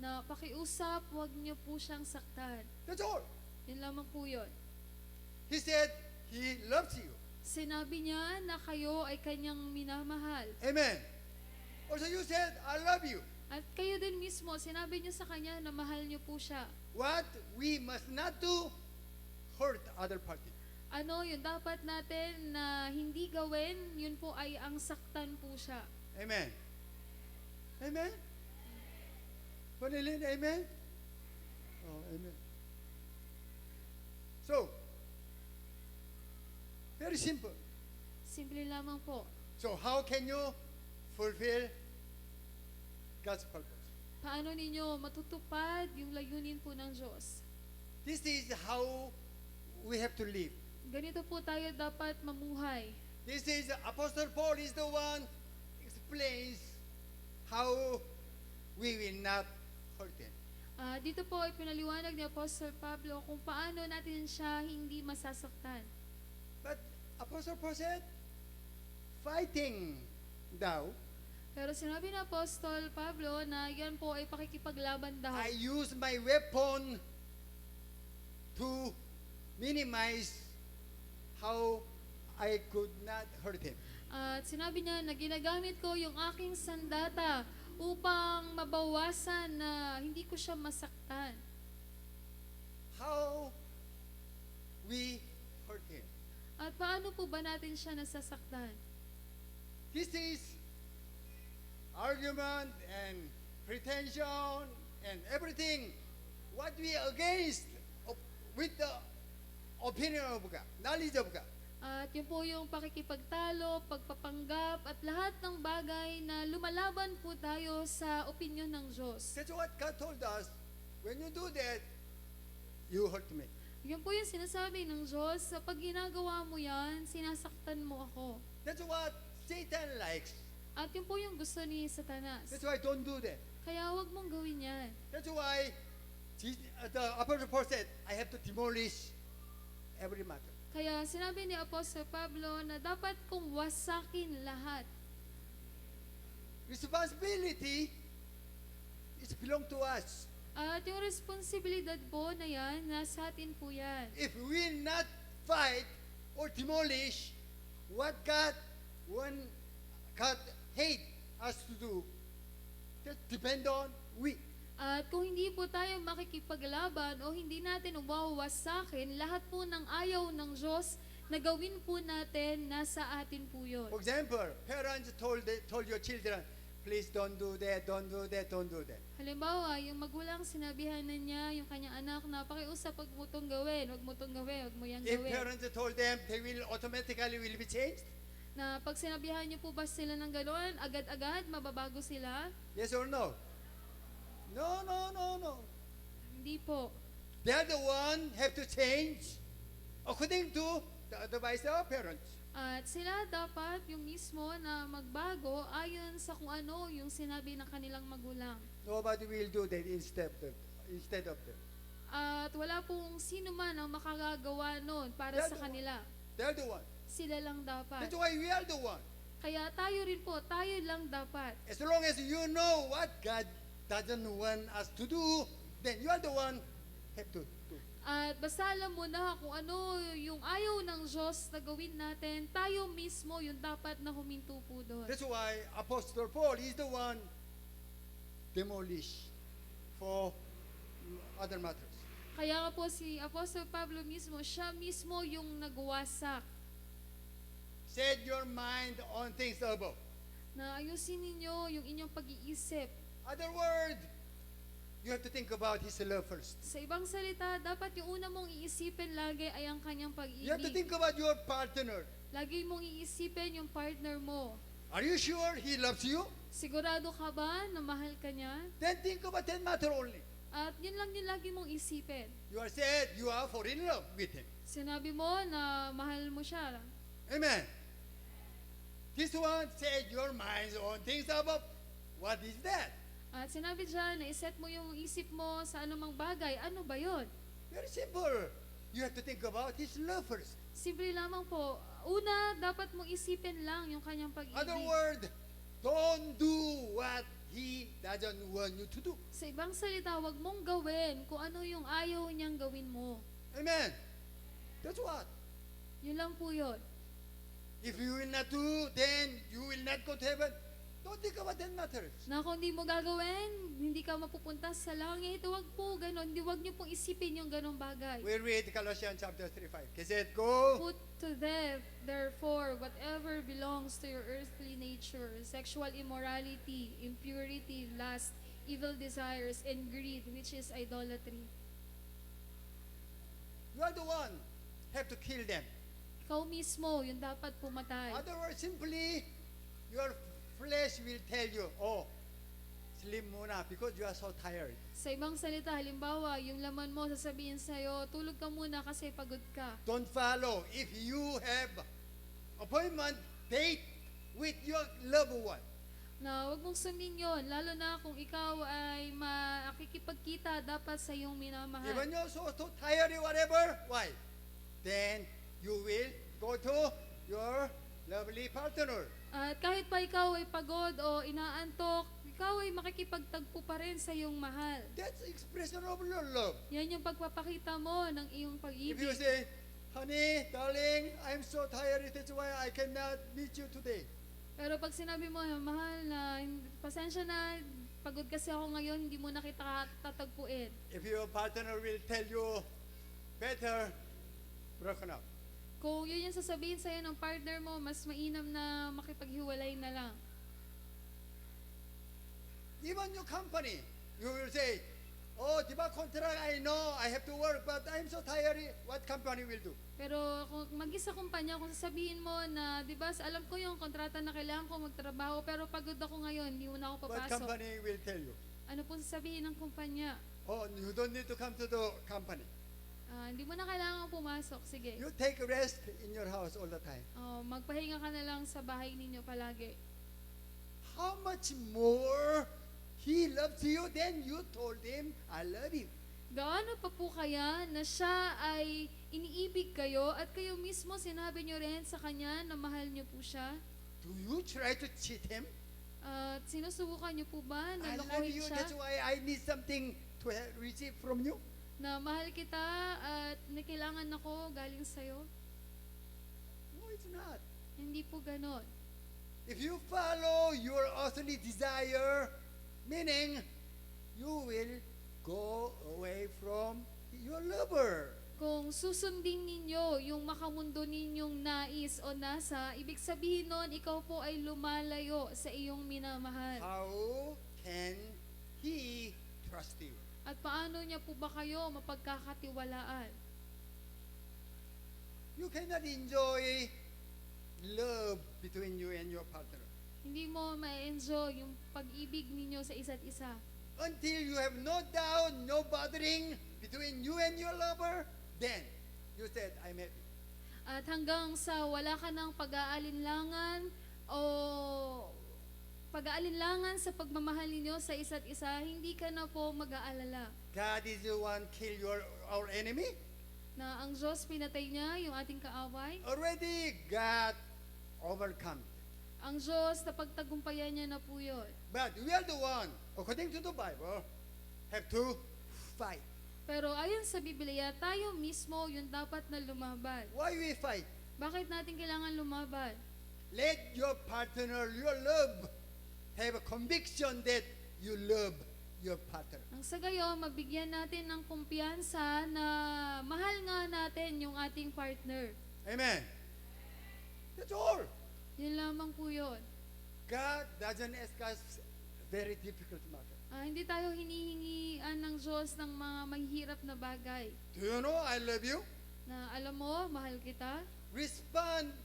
Na pakiusap, huwag niyo po siyang saktan. That's all. Yun lamang po yun. He said he loves you. Sinabi niya na kayo ay kanyang minamahal. Amen. Also you said, I love you. At kayo din mismo, sinabi niyo sa kanya na mahal niyo po siya. What we must not do, hurt other party. Ano yung dapat natin na hindi gawin, yun po ay ang saktan po siya. Amen. Amen. Panilin, amen. Oh, amen. So, very simple. Simple lamang po. So how can you fulfill God's purpose? Paano ninyo matutupad yung layunin po ng Diyos? This is how we have to live. Ganito po tayo dapat mamuhay. This is Apostle Paul is the one explains how we will not hurt him. Dito po ay pinaliwanag ni Apostle Pablo kung paano natin siya hindi masasaktan. But Apostle Paul said, fighting thou, Pero sinabi ni Apostol Pablo na yan po ay pakikipaglaban daw. I use my weapon to minimize how I could not hurt him. At sinabi niya na ginagamit ko yung aking sandata upang mabawasan na hindi ko siya masaktan. How we hurt him. At paano po ba natin siya nasasaktan? This is argument and pretension and everything what we against with the opinion of God, knowledge of God. At yun po yung pakikipagtalo, pagpapanggap, at lahat ng bagay na lumalaban po tayo sa opinyon ng Diyos. That's what God told us. When you do that, you hurt me. Yun po yung sinasabi ng Diyos, sa pag ginagawa mo yan, sinasaktan mo ako. That's what Satan likes. At yun po yung gusto ni Satanas. That's why don't do that. Kaya huwag mong gawin yan. That's why the Apostle Paul said, I have to demolish every matter. Kaya sinabi ni Apostol Pablo na dapat kong wasakin lahat. Responsibility is belong to us. At yung responsibilidad po na yan, nasa atin po yan. If we will not fight or demolish what God hate us to do, that depend on we. At kung hindi po tayo makikipaglaban o hindi natin wawasakin, lahat po ng ayaw ng Diyos na gawin po natin, nasa atin po yun. For example, parents told your children, please don't do that, don't do that, don't do that. Halimbawa, yung magulang sinabihan na niya yung kanyang anak na pakiusap, wag mo itong gawin, wag mo itong gawin, wag mo yan If gawin. parents told them, they will automatically will be changed. Na pag sinabihan niyo po ba sila ng gano'n, agad-agad mababago sila? Yes or no? No, no, no, no. Hindi po. They are the one have to change according to the advice of parents. At sila dapat yung mismo na magbago ayon sa kung ano yung sinabi ng kanilang magulang. Nobody will do that instead of them. At wala pong sino man ang makagagawa noon para They're sa the kanila. They are the one. Sila lang dapat. That's why we are the one. Kaya tayo rin po, tayo lang dapat. As long as you know what God doesn't want us to do, then you are the one have to do. At basta alam mo na kung ano yung ayaw ng Diyos na gawin natin, tayo mismo yung dapat na huminto po doon. That's why Apostle Paul is the one demolish for other matters. Kaya nga po si Apostol Pablo mismo, siya mismo yung nagwasak. set your mind on things above. Na ayusin ninyo yung inyong pag-iisip. Other word, you have to think about His love first. Sa ibang salita, dapat yung una mong iisipin lagi ay ang kanyang You have to pag-ibig. think about your partner. Lagi mong iisipin yung partner mo. Are you sure He loves you? Sigurado ka ba na mahal ka niya? Then think about that matter only. At yun lang din lagi mong isipin. You are said you are for in love with Him. Sinabi mo na mahal mo siya. Amen. This one set your minds on things above. What is that? At sinabi dyan na iset mo yung isip mo sa anumang bagay. Ano ba yun? Very simple. You have to think about His love first. Simple lamang po. Una, dapat mong isipin lang yung kanyang Other pag-ibig. word, don't do what He doesn't want you to do. Sa ibang salita, wag mong gawin kung ano yung ayaw niyang gawin mo. Amen. That's what. Yun lang po yun. If you will not do, then you will not go to heaven. Don't think about that matters. Na kung di mo gagawin, hindi ka mapupunta sa langit. Wag po ganon. Wag niyo pong isipin yung ganong bagay. We read Colossians chapter 3:5. He said, go. Put to death, therefore, whatever belongs to your earthly nature, sexual immorality, impurity, lust, evil desires, and greed, which is idolatry. You are the one have to kill them. Ikaw mismo, yung dapat pumatay. Other words, simply, your flesh will tell you, oh, sleep muna because you are so tired. Sa ibang salita, halimbawa, yung laman mo sasabihin sa'yo, tulog ka muna kasi pagod ka. Don't follow. If you have appointment date with your loved one, Na wag mong sundin yun, lalo na kung ikaw ay makikipagkita dapat sa iyong minamahal. even you're so tired or whatever, why? Then you will go to your lovely partner. At kahit pa ikaw ay pagod o inaantok, ikaw ay makikipagtagpo pa rin sa iyong mahal. That's expression of your love. Yan yung pagpapakita mo ng iyong If pag-ibig. you say, honey, darling, I'm so tired, that's why I cannot meet you today. Pero pag sinabi mo, mahal na, pasensya na, pagod kasi ako ngayon, hindi mo na kita tatagpuin. If your partner will tell you, better broken up. Kung yun yung sasabihin sa'yo ng partner mo, mas mainam na makipaghiwalay na lang. Even your company, you will say, oh, di ba contract, I know, I have to work, but I'm so tired, what company will do? Pero kung mag-isa kumpanya, kung sasabihin mo na, di ba, alam ko yung kontrata na kailangan ko magtrabaho, pero pagod ako ngayon, hindi mo na ako What papasok. company will tell you? Ano po sasabihin ng kumpanya? Oh, you don't need to come to the company. Hindi mo na kailangan pumasok, sige. You take rest in your house all the time. Magpahinga ka na lang sa bahay ninyo palagi. How much more He loves you than you told Him, I love you. Gaano pa po kaya na siya ay iniibig kayo at kayo mismo sinabi nyo rin sa kanya na mahal nyo po siya? Do you try to cheat Him? At sinusubukan nyo po ba na I love lokohin you, siya? that's why I need something to receive from you. Na mahal kita at kailangan ako galing sa'yo? No, it's not. Hindi po ganon. If you follow your earthly desire, meaning you will go away from your lover. Kung susundin ninyo yung makamundo ninyong nais o nasa, ibig sabihin nun, ikaw po ay lumalayo sa iyong minamahal. How can He trust you? At paano niya po ba kayo mapagkakatiwalaan? You cannot enjoy love between you and your partner Hindi mo ma-enjoy yung pag-ibig ninyo sa isa't isa. until you have no doubt, no bothering between you and your lover. Then you said, I'm happy. At hanggang sa wala ka ng pag-aalinlangan o pag-aalinlangan sa pagmamahal ninyo sa isa't isa, hindi ka na po mag-aalala God is the one kill our enemy. na ang Diyos pinatay niya yung ating kaaway. Already God overcome. Ang Diyos, napagtagumpayan niya na po yun. But we are the one, according to the Bible, have to fight. Pero ayon sa Biblia, tayo mismo yung dapat na lumaban. Why we fight? Bakit natin kailangan lumaban? Let your partner, your love, have a conviction that you love your partner. Ang sa gayon, mabigyan natin ng kumpiyansa na mahal nga natin yung ating partner. Amen. That's all. Yun lamang po yun. God doesn't ask us very difficult matter. Hindi tayo hinihingian ng Diyos ng mga mahihirap na bagay. Do you know I love you? Na alam mo, mahal kita, Respond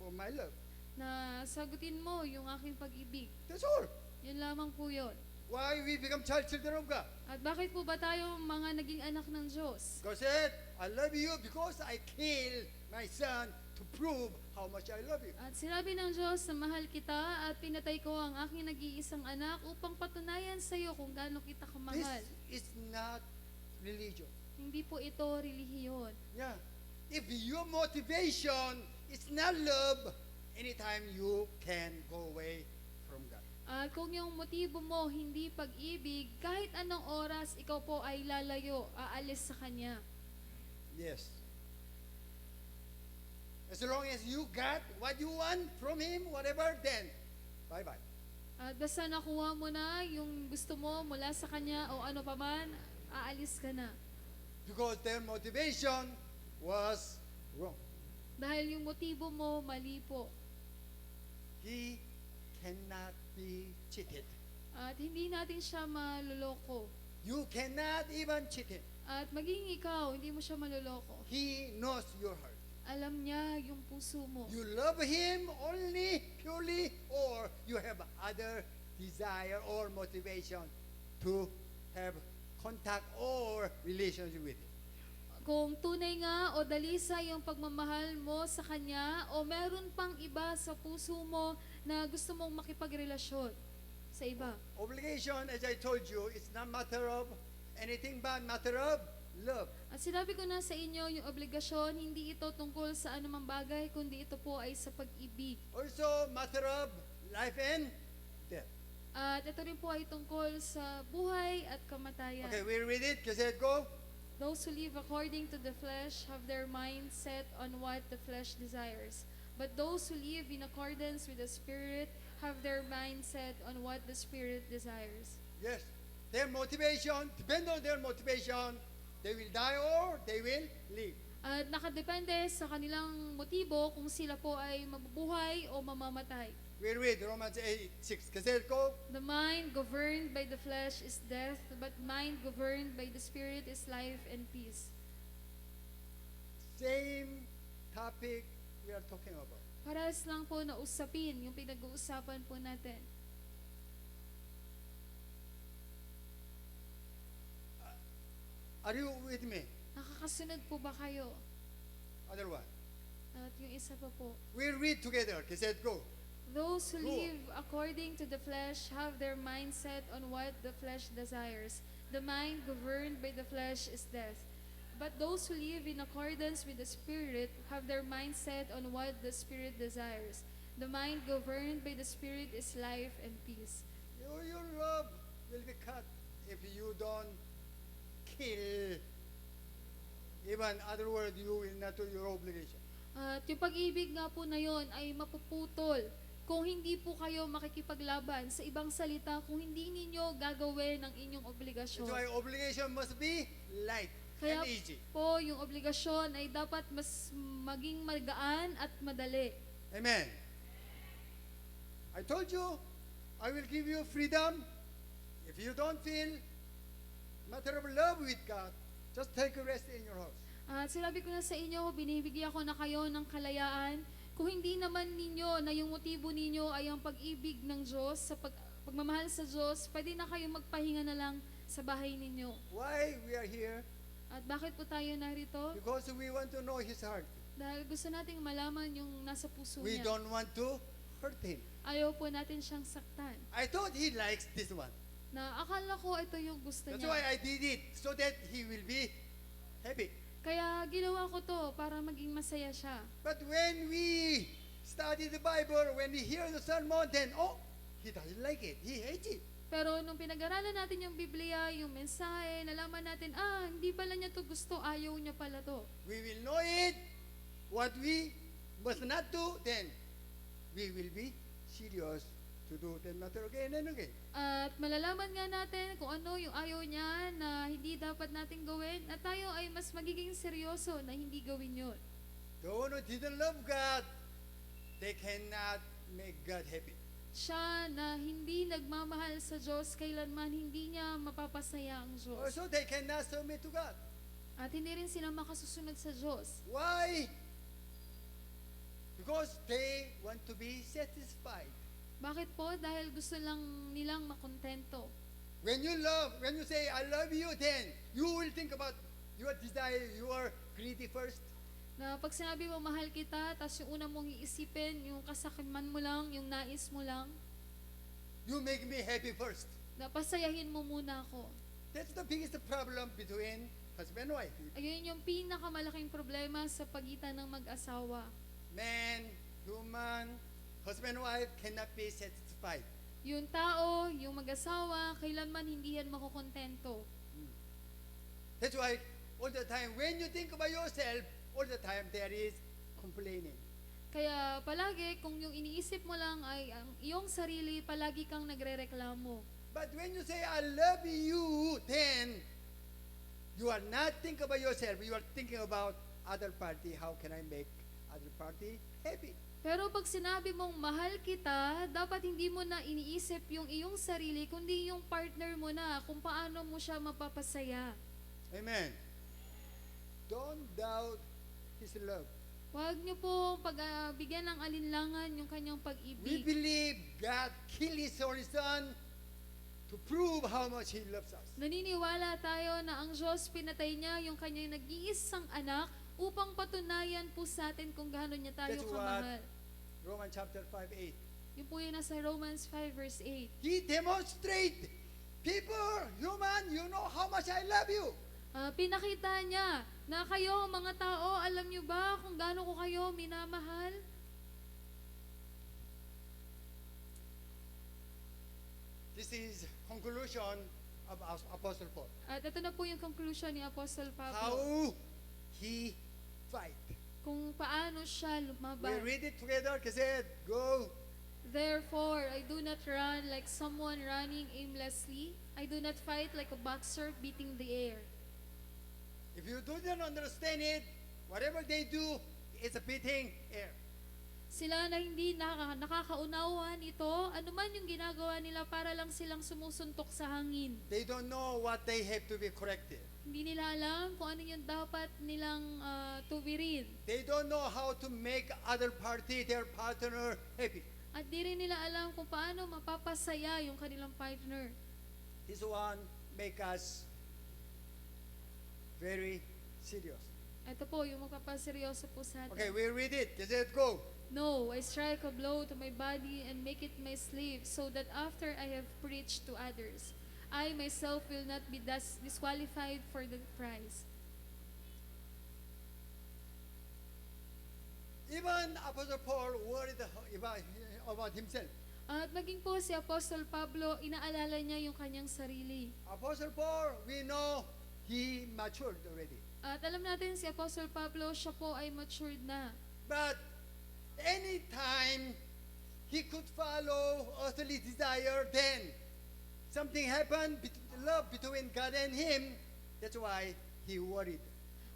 for my love. na sagutin mo yung aking pag-ibig. That's all. Yun lamang po yun. Why we become children of God? At bakit po ba tayo mga naging anak ng Diyos? God said, I love you because I killed my son to prove how much I love you. At sinabi ng Diyos na mahal kita at pinatay ko ang aking nag-iisang anak upang patunayan sa iyo kung gaano kita kamahal. This is not religion. Hindi po ito relihiyon. Yeah. If your motivation is not love, anytime you can go away from God. At kung yung motibo mo hindi pag-ibig, kahit anong oras ikaw po ay lalayo, aalis sa Kanya. Yes. As long as you got what you want from Him, whatever, then bye-bye. At basta nakuha mo na yung gusto mo mula sa Kanya o ano pa man, aalis ka na. Because their motivation was wrong. Dahil yung motibo mo, mali po. He cannot be cheated. At hindi natin siya maluloko. You cannot even cheat Him. At maging ikaw, hindi mo siya maluloko. He knows your heart. Alam niya yung puso mo. You love Him only purely, or you have other desire or motivation to have contact or relationship with Him. Kung tunay nga o dalisa yung pagmamahal mo sa Kanya o meron pang iba sa puso mo na gusto mong makipagrelasyon sa iba. Obligation, as I told you, it's not matter of anything but matter of love. At sinabi ko na sa inyo, yung obligasyon, hindi ito tungkol sa anumang bagay, kundi ito po ay sa pag-ibig. Also, matter of life and death. At ito rin po ay tungkol sa buhay at kamatayan. Okay, we read it. Kasi go. Those who live according to the flesh have their mind set on what the flesh desires. But those who live in accordance with the Spirit have their mind set on what the Spirit desires. Yes. Their motivation, depend on their motivation, they will die or they will live. At nakadepende sa kanilang motibo kung sila po ay mabubuhay o mamamatay. We read Romans 8:6. Kasi go. The mind governed by the flesh is death, but mind governed by the Spirit is life and peace. Same topic we are talking about. Paras lang po na usapin yung pinag-uusapan po natin. Are you with me? Nakakasunod po ba kayo? Other one. At yung isa pa po. We read together. Kasi go. Those who Go. live according to the flesh have their mind set on what the flesh desires. The mind governed by the flesh is death. But those who live in accordance with the Spirit have their mind set on what the Spirit desires. The mind governed by the Spirit is life and peace. Your love will be cut if you don't kill. Even other word, you will not do your obligation. At yung pag-ibig nga po na yon ay mapuputol kung hindi po kayo makikipaglaban. Sa ibang salita, kung hindi ninyo gagawin ang inyong That's obligasyon. why obligation must be light Kaya and easy. po, yung obligasyon ay dapat mas maging magaan at madali. Amen. I told you, I will give you freedom. If you don't feel matter of love with God, just take a rest in your house. At sinabi ko na sa inyo, binibigyan ko na kayo ng kalayaan. Kung hindi naman ninyo na yung motibo ninyo ay ang pag-ibig ng Diyos, sa pagmamahal sa Diyos, pwede na kayo magpahinga na lang sa bahay ninyo. Why we are here? At bakit po tayo narito? Because we want to know His heart. Dahil gusto nating malaman yung nasa puso We niya. don't want to hurt Him. Ayaw po natin siyang saktan. I thought He likes this one. Na akala ko ito yung gusto That's niya. why I did it, so that He will be happy. Kaya ginawa ko to para maging masaya siya. But when we study the Bible, when we hear the sermon, then, oh, He doesn't like it. He hates it. Pero nung pinag-aralan natin yung Biblia, yung mensahe, nalaman natin, hindi pala niya to gusto, ayaw niya pala to. We will know it, what we must not do, then we will be serious to do that matter again and again. At malalaman nga natin kung ano yung ayaw niya na hindi dapat nating gawin, at tayo ay mas magiging seryoso na hindi gawin yun. The one who didn't love God they cannot make God happy. Siya na hindi nagmamahal sa Diyos, kailanman hindi niya mapapasaya ang Diyos. Also, they cannot submit to God. At hindi rin sila makasusunod sa Diyos. Why? Because they want to be satisfied. Bakit po? Dahil gusto lang nilang makontento. When you say, I love you, then you will think about your desire, your greedy first. Na pag sinabi mo, mahal kita, tapos yung una mong iisipin, yung kasakiman mo lang, yung nais mo lang, You make me happy first. na pasayahin mo muna ako. That's the biggest problem between husband and wife. Ayun yung pinakamalaking problema sa pagitan ng mag-asawa. Man, human, husband and wife cannot be satisfied. Yung tao, yung mag-asawa, kailanman hindi yan makukontento. That's why all the time, when you think about yourself, all the time there is complaining. Kaya palagi, kung yung iniisip mo lang ay ang iyong sarili, palagi kang nagrereklamo. But when you say, I love you, then you are not thinking about yourself. You are thinking about other party. How can I make other party happy? Pero pag sinabi mong mahal kita, dapat hindi mo na iniisip yung iyong sarili, kundi yung partner mo na, kung paano mo siya mapapasaya. Amen. Don't doubt His love. Huwag niyo po pagbigyan ng alinlangan yung kanyang We pag-ibig. believe God killed His only Son to prove how much He loves us. Naniniwala tayo na ang Diyos pinatay niya yung kanyang nag-iisang anak upang patunayan po sa atin kung gaano niya tayo That's what kamahal. Romans chapter 5:8. Yun po yung nasa Romans 5 verse 8. He demonstrate, people, human, you know how much I love you. Pinakita niya na kayo, mga tao, alam niyo ba kung gaano ko kayo minamahal? This is conclusion of Apostle Paul. At ito na po yung conclusion ni Apostle How Pablo. he fight. Kung paano siya We lumaban. read it together kasi go. Therefore, I do not run like someone running aimlessly. I do not fight like a boxer beating the air. If you do not understand it, whatever they do is a beating air. Sila na hindi nakakaunawan ito, anuman yung ginagawa nila para lang silang sumusuntok sa hangin. They don't know what they have to be corrected. Hindi nila alam kung ano yung dapat nilang tuwirin. They don't know how to make other party, their partner, happy. At di rin nila alam kung paano mapapasaya yung kanilang partner. This one make us very serious. Ito po, yung magpapaseryoso po sa Okay, atin. we read it. Just let go. No, I strike a blow to my body and make it my slave, so that after I have preached to others, I myself will not be thus disqualified for the prize. Even Apostle Paul worried about himself. At maging po si Apostol Pablo, inaalala niya yung kanyang sarili. Apostle Paul, we know he matured already. At alam natin si Apostol Pablo, siya po ay matured na. But anytime he could follow earthly desire, then something happened, love between God and him. That's why he worried.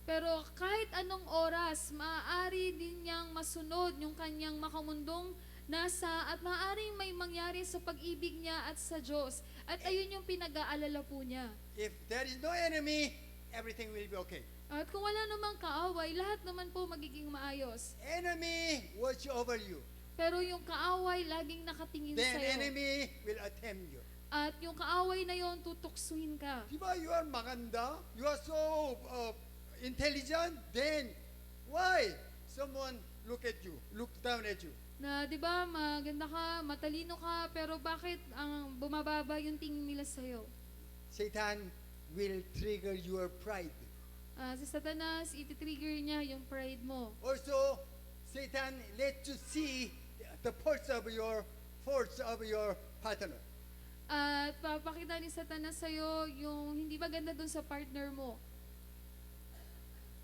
Pero kahit anong oras, maaari din niyang masunod yung kanyang makamundong nasa at maaaring may mangyari sa pag-ibig niya at sa Diyos. At ayun yung pinag-aalala po niya. If there is no enemy, everything will be okay. At kung wala namang kaaway, lahat naman po magiging maayos. Enemy watch over you. Pero yung kaaway laging nakatingin Then sa'yo. enemy will attempt you. At yung kaaway na yon tutuksuhin ka. Diba, you are maganda, you are so intelligent, then why someone look at you, look down at you? Na 'di ba maganda ka, matalino ka, pero bakit ang bumababa yung tingin nila sa iyo? Satan will trigger your pride. Si Satanas, iti-trigger niya yung pride mo. Also, Satan let you see the faults of your partner. At papakita ni Satanas sa iyo yung hindi maganda dun sa partner mo.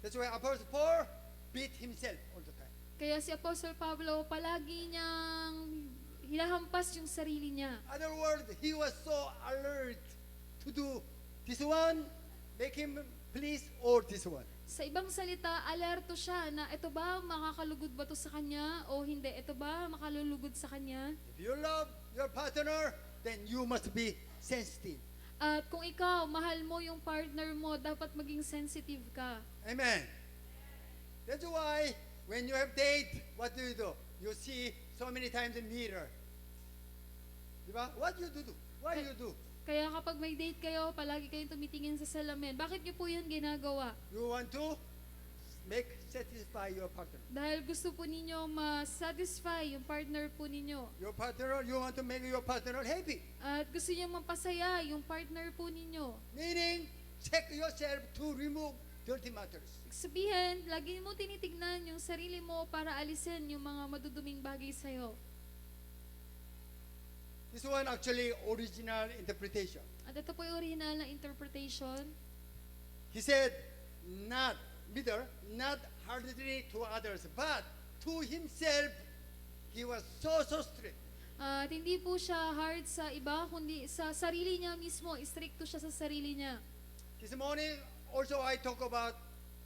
That's why Apostle Paul beat himself all the time. Kaya si Apostle Pablo palagi niyang hinahampas yung sarili niya. Other words, he was so alert to do this one, make him please, or this one. Sa ibang salita, alerto siya na ito ba, makakalugod ba to sa kanya o hindi? Ito ba, makalulugod sa kanya? If you love your partner, then you must be sensitive. At kung ikaw, mahal mo yung partner mo, dapat maging sensitive ka. Amen. That's why when you have date, what do? You see so many times in mirror. Diba? What you do? Why you do? Kaya kapag may date kayo, palagi kayong tumitingin sa salamin. Bakit niyo po yun ginagawa? You want to satisfy your partner. Dahil gusto po ninyo ma-satisfy yung partner po ninyo. Your partner, you want to make your partner happy. At gusto niyo mapasaya yung partner po ninyo. Meaning, check yourself to remove dirty matters. Sabihin, lagi mo tinitignan yung sarili mo para alisin yung mga maduduming bagay sa'yo. This one actually original interpretation. At ito po yung original na interpretation. He said, not hardly to others, but to himself, he was so strict. At hindi po siya hard sa iba, kundi sa sarili niya mismo. Istrikto siya sa sarili niya. This morning, also I talk about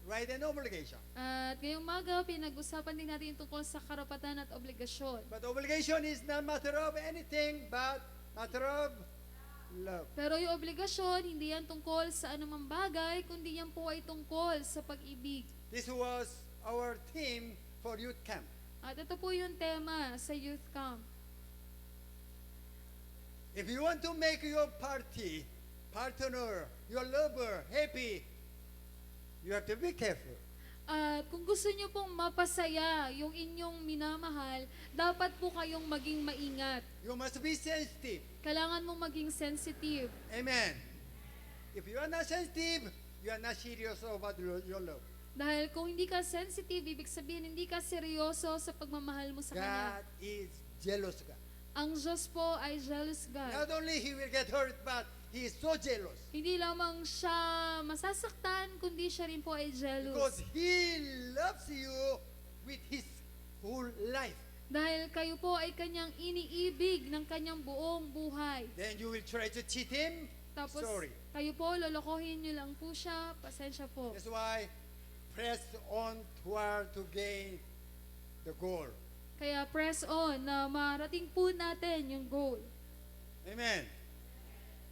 right and obligation. At ngayong umaga, pinag-usapan din natin tungkol sa karapatan at obligasyon. But obligation is not matter of anything, but matter of love. Pero yung obligasyon, hindi yan tungkol sa anumang bagay, kundi yan po ay tungkol sa pag-ibig. This was our theme for youth camp. At ito po yung tema sa youth camp. If you want to make your partner, your lover happy, you have to be careful. At kung gusto nyo pong mapasaya yung inyong minamahal, dapat po kayong maging maingat. You must be sensitive. Kailangan mong maging sensitive. Amen. If you are not sensitive, you are not serious about your love. Dahil kung hindi ka sensitive, ibig sabihin hindi ka seryoso sa pagmamahal mo sa Kanya. God is jealous God. Ang Diyos po ay jealous God. Not only He will get hurt, but He is so jealous. Hindi lamang siya masasaktan, kundi siya rin po ay jealous. Because He loves you with His whole life. Dahil kayo po ay Kanyang iniibig ng Kanyang buong buhay. Then you will try to cheat Him. Tapos Sorry. kayo po, lolokohin nyo lang po siya, pasensya po. That's why press on toward to gain the goal. Kaya press on na marating po natin yung goal. Amen.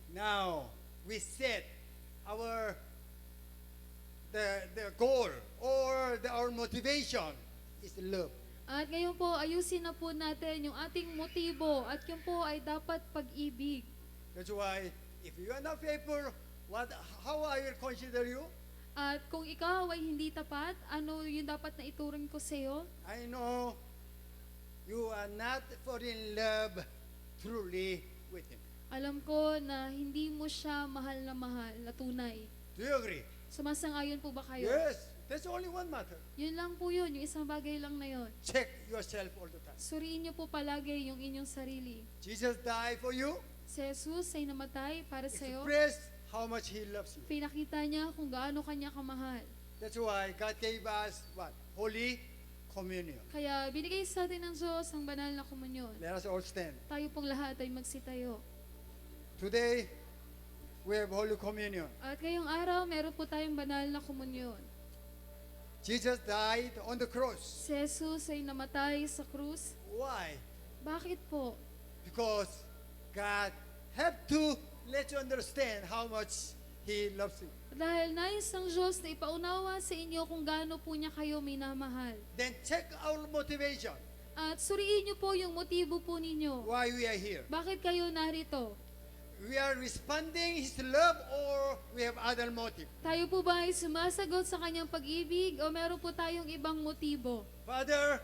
Now we set our the goal or our motivation is love. At ngayon po, ayusin na po natin yung ating motibo at yun po ay dapat pag-ibig. That's why if you are not faithful, how I will consider you? At kung ikaw ay hindi tapat, ano yung dapat na ituring ko sa iyo? I know you are not fall in love truly with Him. Alam ko na hindi mo siya mahal na tunay. Do you agree? Sumasang-ayon po ba kayo? Yes. That's only one matter. Yun lang po yun, yung isang bagay lang na yun. Check yourself all the time. Suriin niyo po palagi yung inyong sarili. Jesus died for you. Si Jesus ay namatay para sa iyo. Express how much He loves you. Pinakita niya kung gaano kanya kamahal. That's why God gave us what? Holy Communion. Kaya binigay sa atin ng Diyos ang banal na komunyon. Let us all stand. Tayo pong lahat ay magsitayo. Today, we have Holy Communion. At ngayong araw, meron po tayong banal na komunyon. Jesus died on the cross. Si Jesus ay namatay sa krus. Why? Bakit po? Because God have to let you understand how much He loves you. Dahil nais ng Diyos na ipaunawa sa inyo kung gaano po niya kayo minamahal. Then check our motivation. At suriin niyo po yung motibo po ninyo. Why we are here. Bakit kayo narito? We are responding His love or we have other motive. Tayo po ba ay sumasagot sa kanyang pag-ibig o meron po tayong ibang motibo? Father,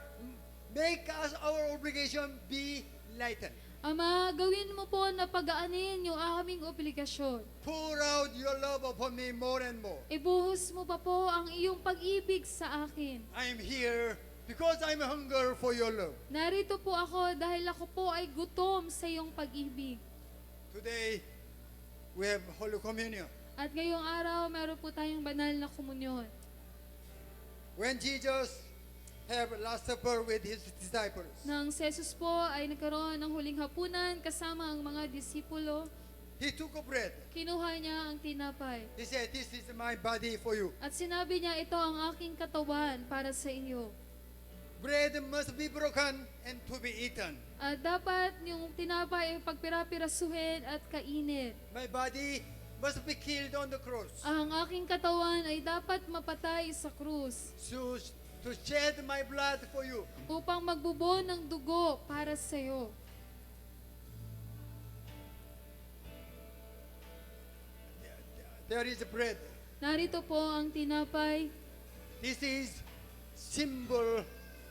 make us our obligation be lightened. Ama, gawin mo po na pagaanin yung aming obligasyon. Pour out your love upon me more and more. Ibuhos mo pa po ang iyong pag-ibig sa akin. I am here because I'm hunger for your love. Narito po ako dahil ako po ay gutom sa iyong pag-ibig. Today, we have Holy Communion. At ngayong araw, meron po tayong banal na komunyon. When Jesus have Last Supper with His disciples, Nang si Jesus po ay nagkaroon ng huling hapunan kasama ang mga disipulo, he took a bread. Kinuha niya ang tinapay. He said, "This is my body for you." At sinabi niya, ito ang aking katawan para sa inyo. Bread must be broken and to be eaten. At dapat yung tinapay ay pagpira-pirasuhin at kainin. My body must be killed on the cross. Ang aking katawan ay dapat mapatay sa krus To shed my blood for you. upang magbubo ng dugo para sa iyo. There is bread. Narito po ang tinapay. This is symbol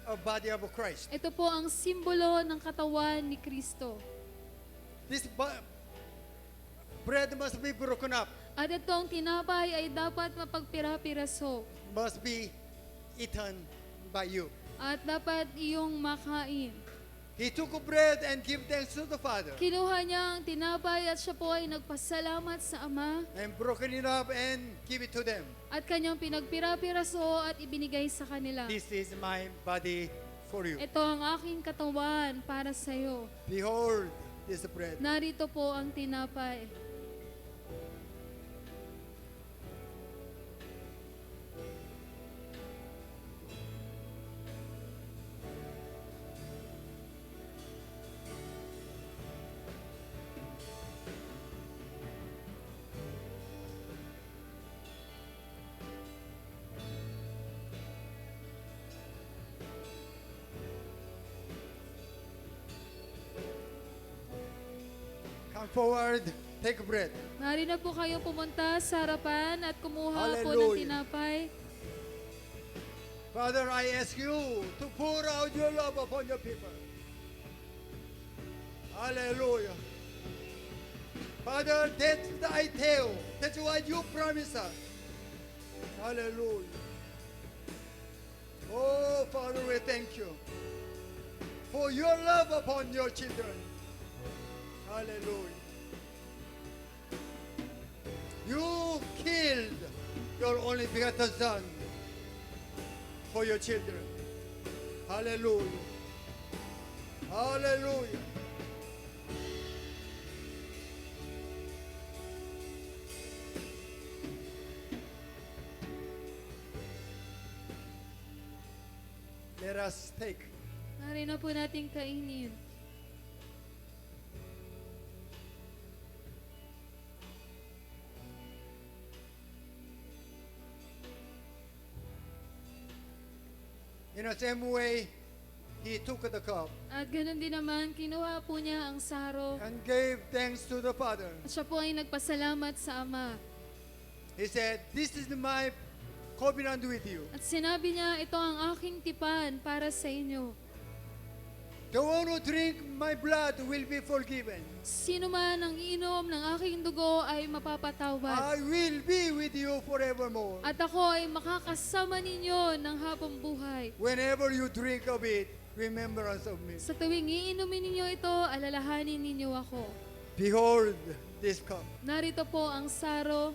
of body of Christ. Ito po ang simbolo ng katawan ni Kristo. This bread must be broken up, At itong tinapay ay dapat mapagpira-piraso. must be eaten by you. At dapat iyong makain. He took bread and gave thanks to the Father Kinuha niya ang tinapay at siya po ay nagpasalamat sa Ama. and broken it up and give it to them. At kanyang pinagpira-piraso at ibinigay sa kanila. This is my body for you. Ito ang aking katawan para sa iyo. Behold this bread. Narito po ang tinapay. Come forward, take bread. Maaari na po kayong pumunta sa harapan at kumuha po ng Hallelujah. tinapay. Father, I ask you to pour out your love upon your people. Hallelujah. Father, that's the idea. That's what you promise us. Hallelujah. Oh, Father, we thank you for your love upon your children. Hallelujah. You killed your only begotten Son for your children. Hallelujah. Hallelujah. Let us take. Maaari na po nating kainin. In the same way, he took the cup At ganoon din naman, kinuha po niya ang saro. and gave thanks to the Father. At siya po ay nagpasalamat sa Ama. He said, "This is my covenant with you. At sinabi niya, ito ang aking tipan para sa inyo. The one who drink my blood will be forgiven. Sino man ang iinom ng aking dugo ay mapapatawad. I will be with you forevermore. At ako ay makakasama ninyo ng habang buhay. Whenever you drink of it, remembrance of me." Sa tuwing iinumin ninyo ito, alalahanin ninyo ako. Behold this cup. Narito po ang saro.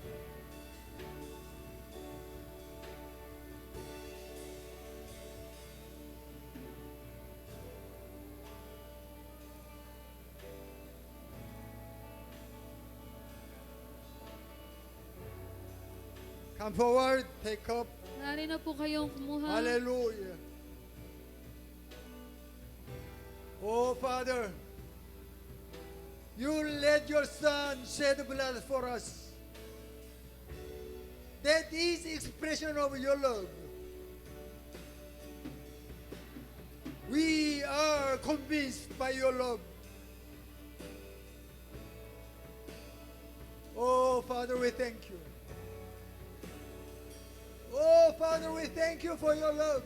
Come forward, take cup. Nari na po kayong kumuha. Hallelujah. Oh, Father, you let your Son shed blood for us. That is expression of your love. We are convinced by your love. Oh, Father, we thank you. Oh, Father, we thank you for your love.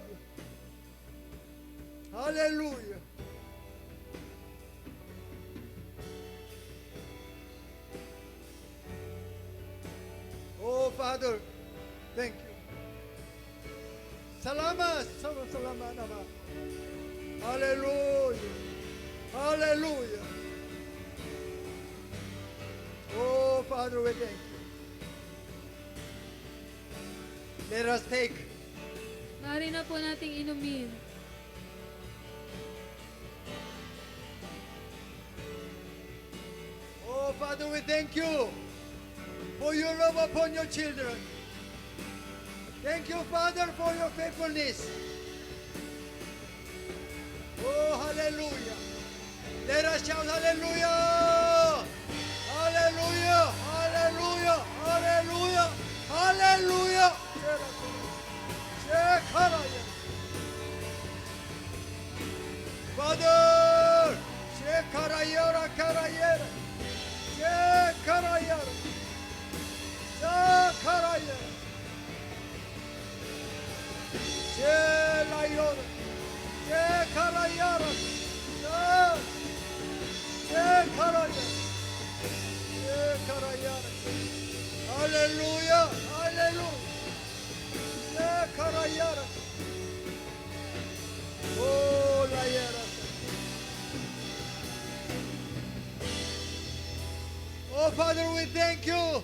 Hallelujah. Oh, Father, thank you. Salamat, salamat naman. Hallelujah. Hallelujah. Oh, Father, we thank you. Let us take. Nari na po nating inumin. Oh, Father, we thank you for your love upon your children. Thank you, Father, for your faithfulness. Oh, hallelujah. Let us shout hallelujah. Hallelujah. Hallelujah. Hallelujah. Hallelujah. Father, Shekarayara Karayara. Shekarayara. Shekarayara. Shelayara. Shekarayara. Shekarayara. Shekarayara. Hallelujah. Hallelujah. Shekarayara. Oh, layara. Oh, Father, we thank you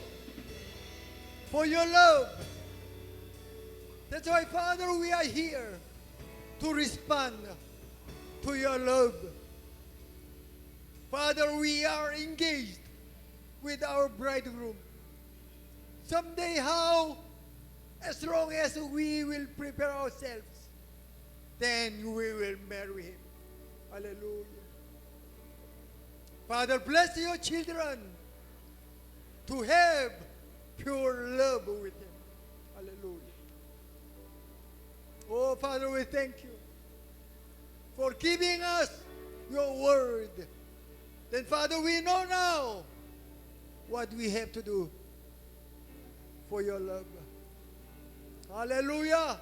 for your love. That's why, Father, we are here to respond to your love. Father, we are engaged with our bridegroom. Someday, how, as long as we will prepare ourselves, then we will marry him. Hallelujah. Father, bless your children to have pure love with him. Hallelujah. Oh, Father, we thank you for giving us your word. Then, Father, we know now what we have to do for your love. Hallelujah.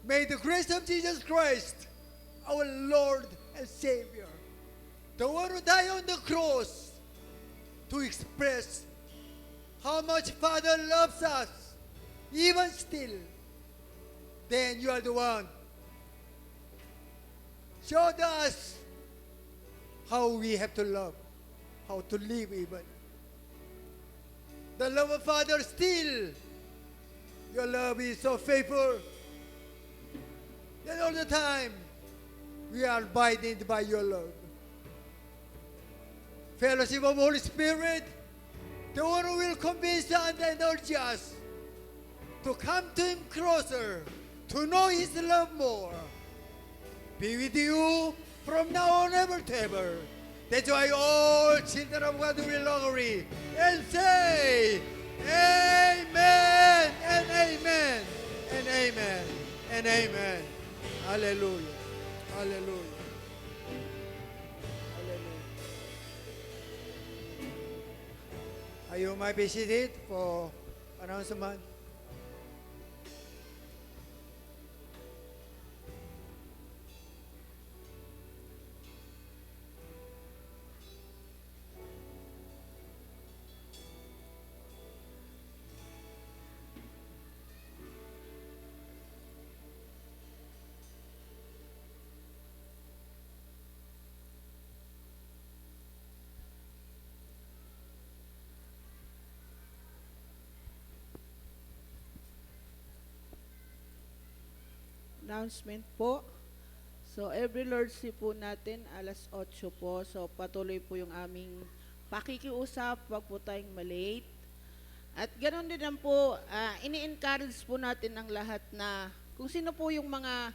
May the grace of Jesus Christ, our Lord and Savior, the one who died on the cross to express how much Father loves us, even still, then you are the one. Showed us how we have to love, how to live even. The love of Father still, your love is so faithful. Then all the time, we are abided by your love. Fellowship of Holy Spirit, the one who will convince and urge us to come to Him closer, to know His love more. Be with you from now on ever to ever. That's why all children of God will agree and say, Amen and Amen and Amen and Amen. Hallelujah. Hallelujah. You might be seated for announcement. Announcement po. So, every Lord's Day po natin, alas 8 po. So, patuloy po yung aming pakikiusap, wag po tayong malate. At ganoon din lang po, ini-encourage po natin ang lahat na kung sino po yung mga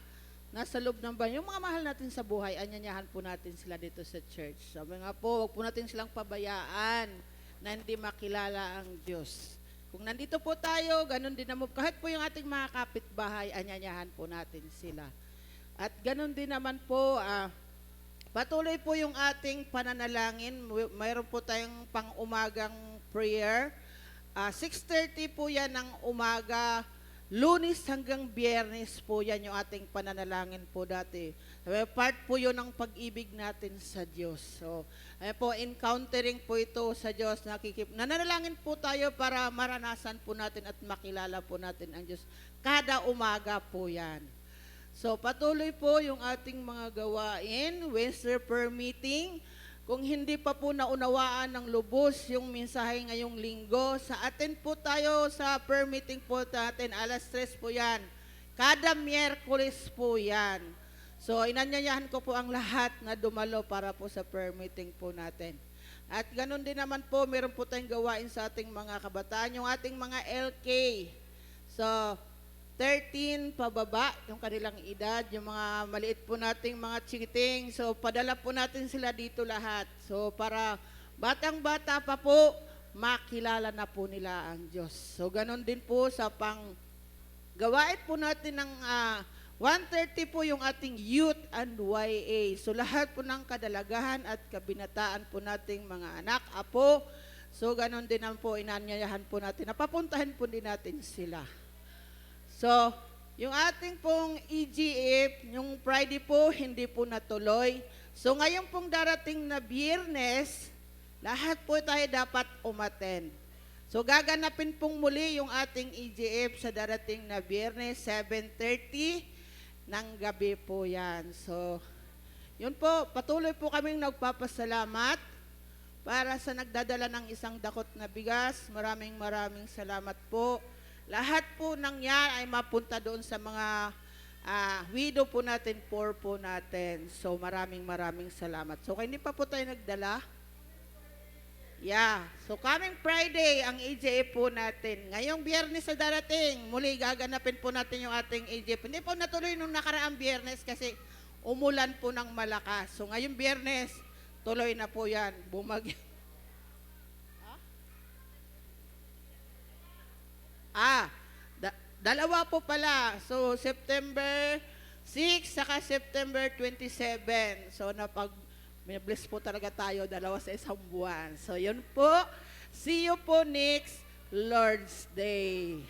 nasa loob ng bayan, yung mga mahal natin sa buhay, anyanyahan po natin sila dito sa church. Sabi nga po, wag po natin silang pabayaan na hindi makilala ang Diyos. Kung nandito po tayo, ganun din naman, kahit po yung ating mga kapitbahay, anyanyahan po natin sila. At ganun din naman po, patuloy po yung ating pananalangin. Mayroon po tayong pang-umagang prayer. 6:30 po yan ng umaga, Lunes hanggang Biyernes po yan yung ating pananalangin po dati. Part po yun ng pag-ibig natin sa Diyos. So, po, encountering po ito sa Diyos. Nananalangin po tayo para maranasan po natin at makilala po natin ang Diyos. Kada umaga po yan. So, patuloy po yung ating mga gawain, Wednesday prayer meeting. Kung hindi pa po naunawaan ng lubos yung mensahe ngayong linggo, sa attend po tayo sa prayer meeting po natin, alas 3 po yan. Kada Miyerkules po yan. So, inanyayahan ko po ang lahat na dumalo para po sa prayer meeting po natin. At ganun din naman po, meron po tayong gawain sa ating mga kabataan, yung ating mga LK. So, 13 pababa, yung kanilang edad, yung mga maliit po nating mga chikiting. So, padala po natin sila dito lahat. So, para batang-bata pa po, makilala na po nila ang Diyos. So, ganun din po sa gawain po natin ng 1:30 po yung ating youth and YA. So lahat po ng kadalagahan at kabinataan po nating mga anak, apo. So ganun din naman po, inanyayahan po natin, napapuntahan po din natin sila. So, yung ating pong EGF, yung Friday po, hindi po natuloy. So ngayon pong darating na Biyernes, lahat po tayo dapat umattend. So gaganapin pong muli yung ating EGF sa darating na Biyernes, 7:30 ng gabi po yan. So, yun po, patuloy po kaming nagpapasalamat para sa nagdadala ng isang dakot na bigas. Maraming salamat po. Lahat po ng yan ay mapunta doon sa mga widow po natin, poor po natin. So, maraming salamat. So, kung hindi pa po tayo nagdala, yeah. So, coming Friday, ang EJF po natin. Ngayong Biyernes na darating, muli gaganapin po natin yung ating EJF. Hindi po natuloy nung nakaraang Biyernes kasi umulan po ng malakas. So, ngayong Biyernes, tuloy na po yan. Bumagyo. Dalawa po pala. So, September 6 saka September 27. So, may bless po talaga tayo, dalawa sa isang buwan. So, yun po. See you po next Lord's Day.